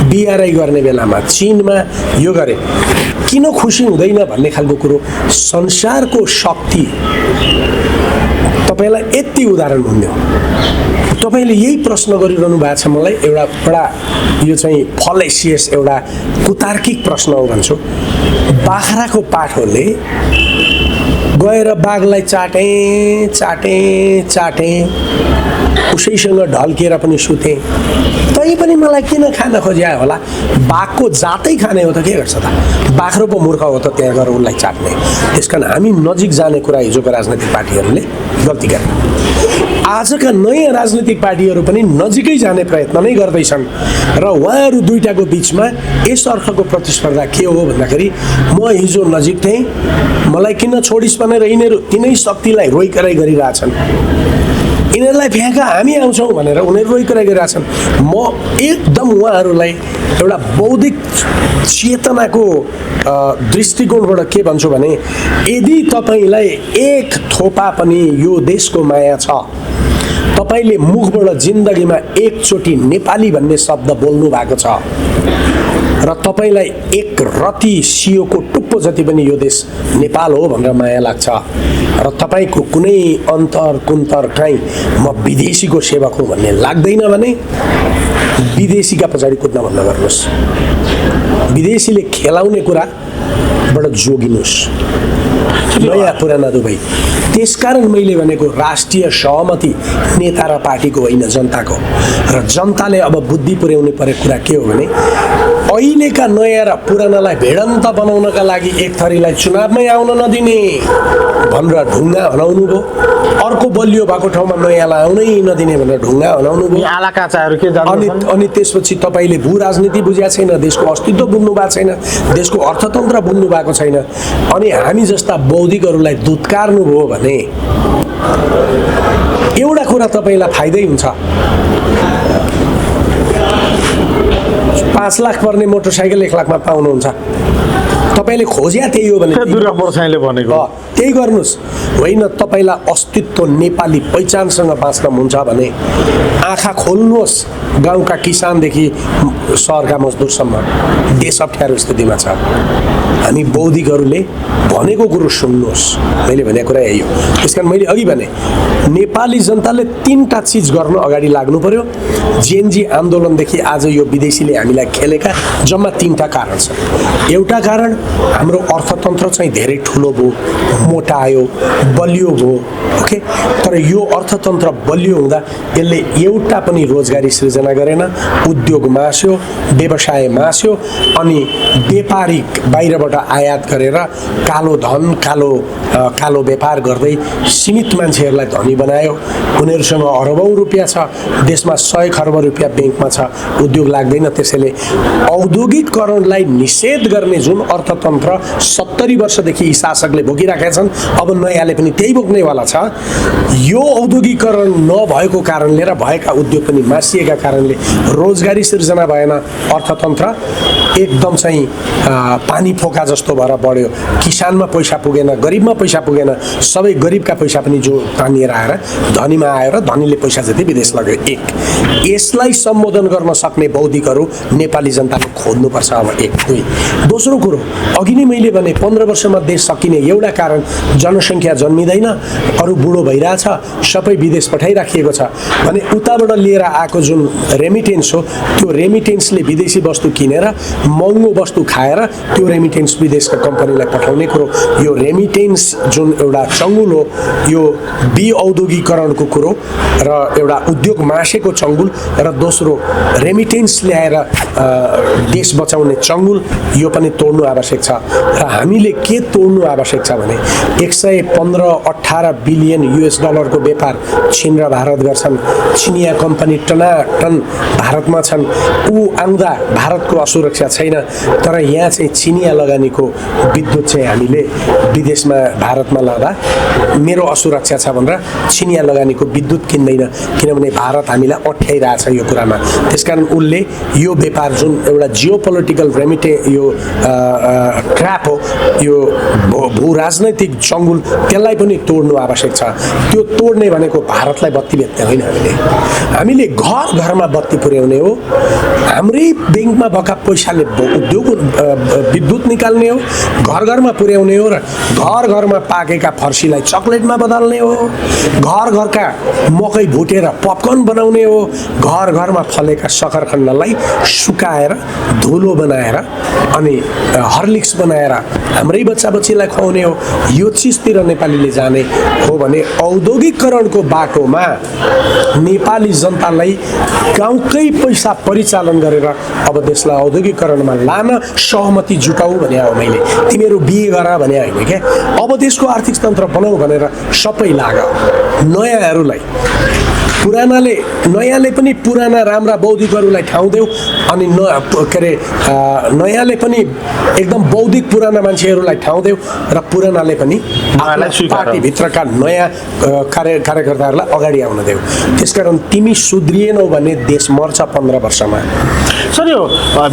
बिआरआई गर्ने बेलामा चीनमा यो गरे। किन खुसी हुँदैन भन्ने खालको कुरो संसारको शक्ति तपाईँलाई यति उदाहरण भन्यो। तपाईँले यही प्रश्न गरिरहनु भएको छ मलाई, एउटा बडा यो चाहिँ फलेसियस एउटा कुतार्किक प्रश्न हो भन्छु। बाख्राको पाठोले गएर बाघलाई चाटे चाटे चाटे, उसैसँग ढल्किएर पनि सुते, तै पनि मलाई किन खान खोज्या होला? बाघको जातै खाने हो त के गर्छ त? बाख्रो पो मूर्ख हो त त्यहाँ गएर उसलाई चाट्ने। त्यस कारण हामी नजिक जाने कुरा हिजोको राजनैतिक पार्टीहरूले गल्ती गरे। आजका नयाँ राजनैतिक पार्टीहरू पनि नजिकै जाने प्रयत्न नै गर्दैछन् र उहाँहरू दुईटाको बिचमा यस अर्थको प्रतिस्पर्धा के हो भन्दाखेरि म हिजो नजिक थिएँ, मलाई किन छोडिस् भनेर यिनीहरू तिनै शक्तिलाई रोइकराइ गरिरहेछन्। यिनीहरूलाई फ्याँका हामी आउँछौँ भनेर उनीहरू रोइकराइ गरिरहेछन्। म एकदम उहाँहरूलाई एउटा बौद्धिक चेतनाको दृष्टिकोणबाट के भन्छु भने, यदि तपाईँलाई एक थोपा पनि यो देशको माया छ, तपाईँले मुखबाट जिन्दगीमा एकचोटि नेपाली भन्ने शब्द बोल्नु भएको छ र तपाईँलाई एक रति सियोको टुप्पो जति पनि यो देश नेपाल हो भनेर माया लाग्छ र तपाईँको कुनै अन्तर कुन्तर काहीँ म विदेशीको सेवक हुँ भन्ने लाग्दैन भने विदेशीका पछाडि कुद्न भन्न गर्नुहोस्। विदेशीले खेलाउने कुराबाट जोगिनुहोस्, नयाँ पुराना दुवै। त्यसकारण मैले भनेको राष्ट्रिय सहमति नेता र पार्टीको होइन, जनताको। र जनताले अब बुद्धि पुर्याउनु पर्ने कुरा के हो भने, अहिलेका नयाँ र पुरानालाई भिडन्त बनाउनका लागि एक थरीलाई चुनावमै आउन नदिने भनेर ढुङ्गा हनाउनु भयो, अर्को बलियो भएको ठाउँमा नयाँलाई आउनै नदिने भनेर ढुङ्गा हनाउनु भयो। अनि त्यसपछि तपाईँले भू राजनीति बुझेको छैन, देशको अस्तित्व बुझ्नु भएको छैन, देशको अर्थतन्त्र बुझ्नु भएको छैन, अनि हामी जस्ता बौद्धिकहरूलाई दुत्कार्नु भयो भने एउटा कुरा तपाईँलाई फाइदै हुन्छ। 5 लाख पर्ने मोटरसाइकल 1 लाखमा पाउनुहुन्छ। तपाईँले खोज्या त्यही हो भने त्यही गर्नुहोस्। होइन, तपाईँलाई अस्तित्व नेपाली पहिचानसँग बाँच्न हुन्छ भने आँखा खोल्नुहोस्। गाउँका किसानदेखि सहरका मजदुरसम्म देश अप्ठ्यारो स्थितिमा छ। हामी बौद्धिकहरूले भनेको कुरो सुन्नुहोस्। मैले भनेको कुरा यही हो। त्यस कारण मैले अघि भने नेपाली जनताले 3टा चिज गर्न अगाडि लाग्नु पर्यो। जेएनजी आन्दोलनदेखि आज यो विदेशीले हामीलाई खेलेका जम्मा 3टा कारण छ। एउटा कारण हाम्रो अर्थतन्त्र चाहिँ धेरै ठुलो भयो, मोटायो, बलियो भयो, ओके। तर यो अर्थतन्त्र बलियो हुँदा यसले एउटा पनि रोजगारी सृजना गरेन, उद्योग मास्यो, व्यवसाय मास्यो, अनि व्यापारिक बाहिरबाट आयात गरेर कालो धन कालो व्यापार गर्दै सीमित मान्छेहरूलाई धनी बनायो। उनीहरूसँग अरबौँ रुपियाँ छ, देशमा 100 खर्ब रुपियाँ ब्याङ्कमा छ, उद्योग लाग्दैन। त्यसैले औद्योगिकरणलाई निषेध गर्ने जुन अर्थतन्त्र 70 वर्षदेखि यी शासकले भोगिराखेका छन्। अब नयाँले पनि त्यही भोग्नेवाला छ। यो औद्योगिकरण नभएको कारणले र भएका उद्योग पनि मासिएका कारणले रोजगारी सिर्जना भएन, अर्थतन्त्र एकदम चाहिँ पानी फोका जस्तो भएर बढ्यो। किसानमा पैसा पुगेन, गरिबमा पैसा पुगेन, सबै गरिबका पैसा पनि जो तानिएर आएर धनीमा आयो र धनीले पैसा जति विदेश लग्यो। एक, यसलाई सम्बोधन गर्न सक्ने बौद्धिकहरू नेपाली जनताले खोज्नुपर्छ। अब एक, दुई, दोस्रो कुरो अघि नै मैले भने 15 वर्षमा देश सकिने एउटा कारण जनसङ्ख्या जन्मिँदैन, अरू बुढो भइरहेछ, सबै विदेश पठाइराखिएको छ भने उताबाट लिएर आएको जुन रेमिटेन्स हो त्यो रेमिटेन्सले विदेशी वस्तु किनेर महँगो वस्तु खाएर त्यो रेमिटेन्स विदेशका कम्पनीलाई पठाउने कुरो, यो रेमिटेन्स जुन एउटा चङ्गुल हो, यो विऔद्योगिकरणको कुरो र एउटा उद्योग मासेको चङ्गुल र दोस्रो रेमिटेन्स ल्याएर देश बचाउने चङ्गुल, यो पनि तोड्नु आवश्यक छ। र हामीले के तोड्नु आवश्यक छ भने 115-18 बिलियन US डलरको व्यापार चीन र भारत गर्छन्। चिनिया कम्पनी टनाटन भारतमा छन्। ऊ आउँदा भारतको असुरक्षा छैन, तर यहाँ चाहिँ चिनिया लगानीको विद्युत चाहिँ हामीले विदेशमा भारतमा लाँदा मेरो असुरक्षा छ भनेर चिनिया लगानीको विद्युत किन्दैन, किनभने भारत हामीलाई अठ्याइरहेछ यो कुरामा। त्यसकारण उसले यो व्यापार जुन एउटा जियो पोलिटिकल यो ट्र्याप हो, यो भू राजनैतिक चङ्गुल, त्यसलाई पनि तोड्नु आवश्यक छ। त्यो तोड्ने भनेको भारतलाई बत्ती बेच्ने होइन, हामीले घर घरमा बत्ती पुर्याउने हो, हाम्रै ब्याङ्कमा भएका पैसाले उद्योग विद्युत निकाल्ने हो, घर घरमा पुर्याउने हो र घर घरमा पाकेका फर्सीलाई चकलेटमा बदल्ने हो, घर घरका मकै भुटेर पपकर्न बनाउने हो, घर घरमा फलेका सकरखण्डलाई सुकाएर धुलो बनाएर अनि हर्लिक्स बनाएर हाम्रै बच्चा बच्चीलाई खुवाउने हो। यो चिजतिर नेपालीले जाने हो भने औद्योगिकरणको बाटोमा नेपाली जनतालाई गाउँकै पैसा परिचालन गरेर अब देशलाई औद्योगिकरणमा लान सहमति जुटाऊ भने हो। मैले तिमीहरू बिहे गर भने होइन क्या, अब देशको आर्थिक तन्त्र बनाऊ भनेर सबै लाग। नयाँहरूलाई नयाँले पनि पुराना राम्रा बौद्धिकहरूलाई ठाउँ देऊ अनि के अरे नयाँले पनि एकदम बौद्धिक पुराना मान्छेहरूलाई ठाउँ देऊ र पुरानाले पनि पार्टीभित्रका नयाँ कार्यकर्ताहरूलाई अगाडि आउन देऊ। त्यसकारण तिमी सुध्रिएनौ भने देश मर्छ 15 वर्षमा। सर यो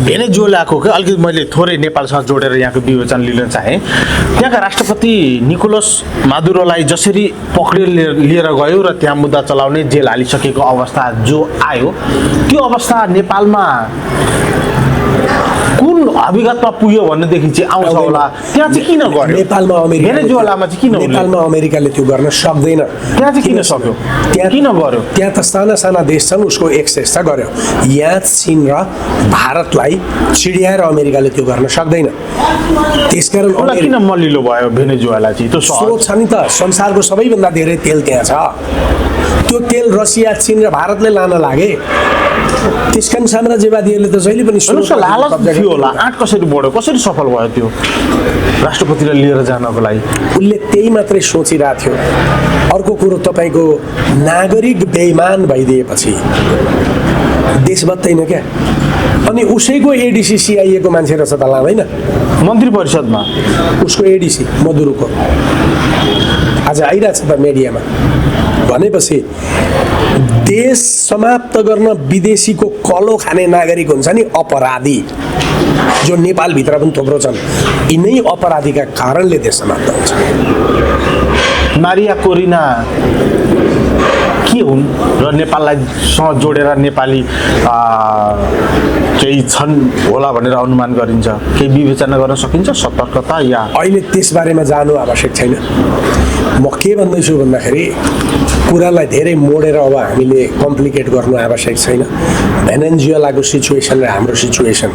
भेनेजुएलाको अलिकति मैले थोरै नेपालसँग जोडेर यहाँको विवेचन लिन चाहेँ। त्यहाँका राष्ट्रपति निकोलस मादुरोलाई जसरी पक्रेर लिएर गयो र त्यहाँ मुद्दा चलाउने जेल हालिसकेको अवस्था जो आयो, त्यो अवस्था नेपालमा कुन अभिगतमा पुग्यो भन्नेदेखि चाहिँ आउँछ होला। त्यहाँ चाहिँ किन गर्यो? नेपालमा भेनेजुएलामा चाहिँ किन? नेपालमा अमेरिकाले त्यो गर्न सक्दैन। त्यहाँ चाहिँ किन सक्यो? त्यहाँ किन गर्यो? त्यहाँ त साना साना देश छन्, उसको एक्सेस त गर्यो। यहाँ चीन र भारतलाई चिडियाएर अमेरिकाले त्यो गर्न सक्दैन। त्यसकारण किन मलिलो भयो भेनेजुएला चाहिँ? त्यो स्रोत छ नि त, संसारको सबैभन्दा धेरै तेल त्यहाँ छ। त्यो तेल रसिया, चीन र भारतले लान लागे। त्यसकारण साम्राज्यवादीहरूले त जहिले पनि लालच थियो होला। आँट कसरी बढ्यो, कसरी सफल भयो त्यो राष्ट्रपतिलाई लिएर जानको लागि? उसले त्यही मात्रै सोचिरहेको थियो। अर्को कुरो, तपाईँको नागरिक बेइमान भइदिएपछि देश बत्दैन क्या। अनि उसैको एडिसी सिआइएको मान्छे रहेछ त लाँदैन मन्त्री परिषदमा। उसको एडिसी मधुरोको आज आइरहेछ त मिडियामा। भनेपछि देश समाप्त गर्न विदेशीको कलो खाने नागरिक हुन्छ नि अपराधी, जो नेपालभित्र पनि थुप्रो छन्, यिनै अपराधीका कारणले देश समाप्त हुन्छ। मारिया कोरिना के हुन् र नेपाललाई सँग जोडेर नेपाली केही छन् होला भनेर अनुमान गरिन्छ? केही विवेचना गर्न सकिन्छ? सतर्कता या अहिले त्यसबारेमा जानु आवश्यक छैन। म के भन्दैछु भन्दाखेरि कुरालाई धेरै मोडेर अब हामीले कम्प्लिकेट गर्नु आवश्यक छैन। भेनेजुएलाको सिचुएसन र हाम्रो सिचुएसन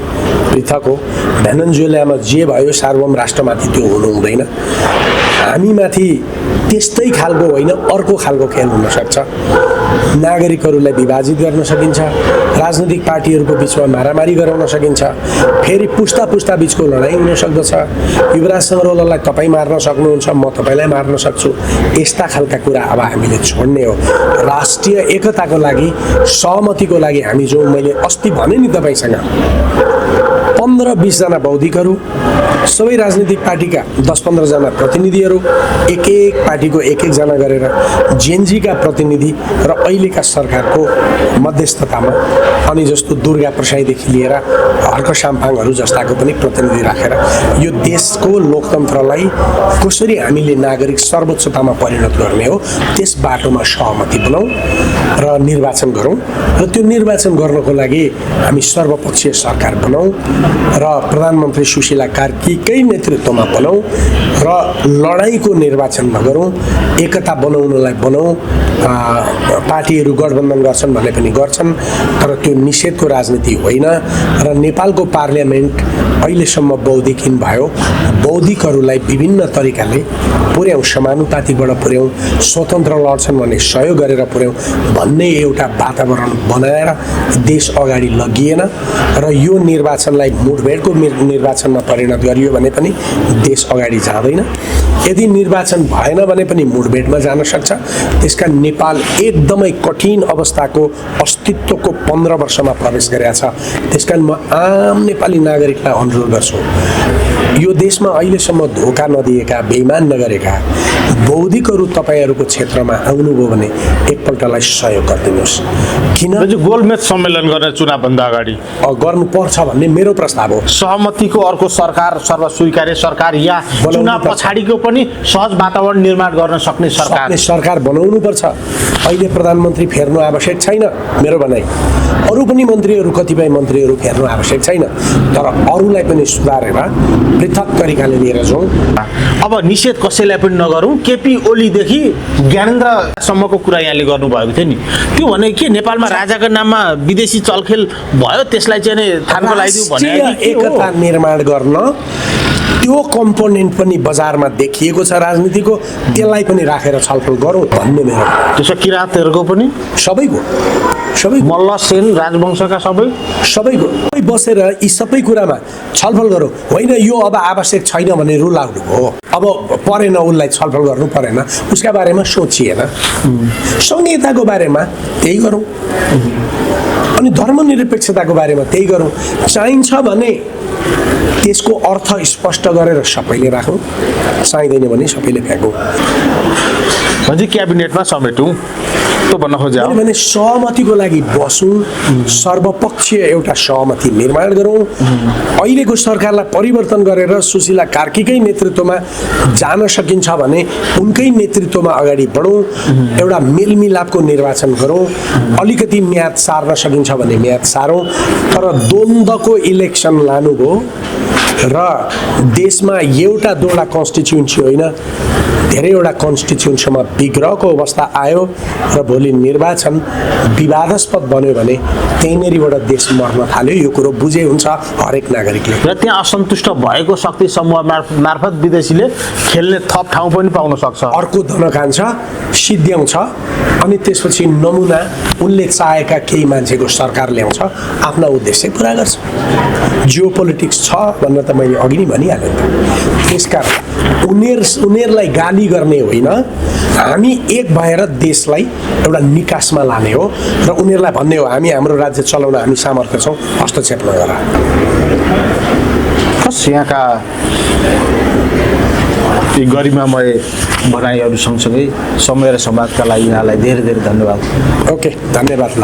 पृथक हो। भेनेजुएलामा जे भयो सार्वभौम राष्ट्रमाथि त्यो हुनु हुँदैन। हामीमाथि त्यस्तै खालको होइन, अर्को खालको खेल हुनसक्छ। नागरिकहरूलाई विभाजित गर्न सकिन्छ, राजनीतिक पार्टीहरूको बिचमा मारामारी गराउन सकिन्छ, फेरि पुस्ता पुस्ता बिचको लडाइँ हुन सक्दछ। युवराज सङ्ग्रौलालाई तपाईँ मार्न सक्नुहुन्छ, म तपाईँलाई मार्न सक्छु। यस्ता खालका कुरा अब हामीले छोड्ने हो। राष्ट्रिय एकताको लागि, सहमतिको लागि हामी जो मैले अस्ति भने नि तपाईँसँग 15-20 जना बौद्धिकहरू, सबै राजनीतिक पार्टीका 10-15 जना प्रतिनिधिहरू, एक एक पार्टीको एक जना गरेर जेएनजीका प्रतिनिधि र अहिलेका सरकारको मध्यस्थतामा अनि जस्तो दुर्गा प्रसाईदेखि लिएर हर्क साम्पाङहरू जस्ताको पनि प्रतिनिधि राखेर यो देशको लोकतन्त्रलाई कसरी हामीले नागरिक सर्वोच्चतामा परिणत गर्ने हो त्यस बाटोमा सहमति बनाऊँ र निर्वाचन गरौँ र त्यो निर्वाचन गर्नको लागि हामी सर्वपक्षीय सरकार बनाऊँ र प्रधानमन्त्री सुशीला कार्कीकै नेतृत्वमा बनाऊँ र लडाईँको निर्वाचन नगरौँ, एकता बनाउनलाई बनाऊँ। पार्टीहरू गठबन्धन गर्छन् भने पनि गर्छन्, तर त्यो निषेधको राजनीति होइन र नेपालको पार्लियामेन्ट अहिलेसम्म बौद्धिकहीन भयो। बौद्धिकहरूलाई विभिन्न तरिकाले पुर्याउँ, समानुपातिबाट पुर्याउँ, स्वतन्त्र लड्छन् भने सहयोग गरेर पुर्याउँ भन्ने एउटा वातावरण बनाएर देश अगाडि लगिएन र यो निर्वाचनलाई मुठभेडको निर्वाचनमा परिणत गरियो भने पनि देश अगाडि जाँदैन। यदि निर्वाचन भएन भने पनि मुठभेडमा जान सक्छ। त्यसका नेपाल एकदमै कठिन अवस्थाको अस्तित्वको 15 वर्षमा प्रवेश गरेका छ। त्यसकारण म आम नेपाली नागरिकलाई अनुरोध गर्छु, यो देशमा अहिलेसम्म धोका नदिएका, बेइमान नगरेका बौद्धिकहरू तपाईँहरूको क्षेत्रमा आउनुभयो भने एकपल्टलाई सहयोग गरिदिनुहोस्। किन गोलमेज सम्मेलन गर्ने चुनावभन्दा अगाडि गर्नुपर्छ भन्ने मेरो प्रस्ताव हो। सहमतिको अर्को सरकार, सर्वस्वीकार्य सरकार या चुनाव पछाडिको पनि सहज वातावरण निर्माण गर्न सक्ने सरकार बनाउनुपर्छ। अहिले प्रधानमन्त्री फेर्नु आवश्यक छैन मेरो भनाइ। अरू पनि मन्त्रीहरू, कतिपय मन्त्रीहरू फेर्नु आवश्यक छैन, तर अरूलाई पनि सुधारेर पृथक तरिकाले लिएर जाउँ। अब निषेध कसैलाई पनि नगरौँ। केपी ओलीदेखि ज्ञानेन्द्रसम्मको कुरा यहाँले गर्नुभएको थियो नि, त्यो भने के नेपालमा राजाको नाममा विदेशी चलखेल भयो, त्यसलाई चाहिँ थाहा लगाइदिउँ भने एकता निर्माण गर्न त्यो कम्पोनेन्ट पनि बजारमा देखिएको छ राजनीतिको, त्यसलाई पनि राखेर छलफल गरौँ भन्ने मेरो। त्यसो किराँतहरूको पनि सबैको मल्ल सेन राजवंशका सबैको बसेर यी सबै कुरामा छलफल गरौँ। होइन यो अब आवश्यक छैन भने रुल आउट हो, अब परेन, उसलाई छलफल गर्नु परेन, उसका बारेमा सोचिएन। संहिताको बारेमा त्यही गरौँ अनि धर्मनिरपेक्षताको बारेमा त्यही गरौँ। चाहिन्छ भने त्यसको अर्थ स्पष्ट गरेर सबैले राखौँ, चाहिँदैन भने सबैले फ्याँकौँ। भन्छ क्याबिनेटमा समेटौँ त्यो भन्न खोजे भने सहमतिको लागि बसौँ, सर्वपक्षीय एउटा सहमति निर्माण गरौँ। अहिलेको सरकारलाई परिवर्तन गरेर सुशीला कार्कीकै नेतृत्वमा जान सकिन्छ भने उनकै नेतृत्वमा अगाडि बढौँ, एउटा मेलमिलापको निर्वाचन गरौँ। अलिकति म्याद सार्न सकिन्छ भने म्याद सारौँ, तर द्वन्द्वको इलेक्सन लानुभयो र देशमा एउटा दुईवटा कन्स्टिट्युन्सी होइन धेरैवटा कन्स्टिट्युन्सीमा विग्रहको अवस्था आयो र भोलि निर्वाचन विवादास्पद बन्यो भने त्यहीँनिरबाट देश मर्न थाल्यो। यो कुरो बुझे हुन्छ हरेक नागरिकले। र त्यहाँ असन्तुष्ट भएको शक्ति समूह मार्फत विदेशीले खेल्ने थप ठाउँ पनि पाउन सक्छ। अर्को धनकान्छ, सिद्ध्याउँछ अनि त्यसपछि नमुना उनले चाहेका केही मान्छेको सरकार ल्याउँछ, आफ्ना उद्देश्य पुरा गर्छ। जियो पोलिटिक्स छ भन्न त मैले अघि नै भनिहालेँ। त्यसकारण उनीहरूलाई गाली गर्ने होइन, हामी एक भएर देशलाई एउटा निकासमा लाने हो र उनीहरूलाई भन्ने हो हामी हाम्रो राज्य चलाउन हामी सामर्थ्य छौँ, हस्तक्षेप नगर। यहाँका यी गरिमामय भनाइहरू सँगसँगै समय र समाजका लागि यहाँलाई धेरै धेरै धन्यवाद। ओके, धन्यवाद। ल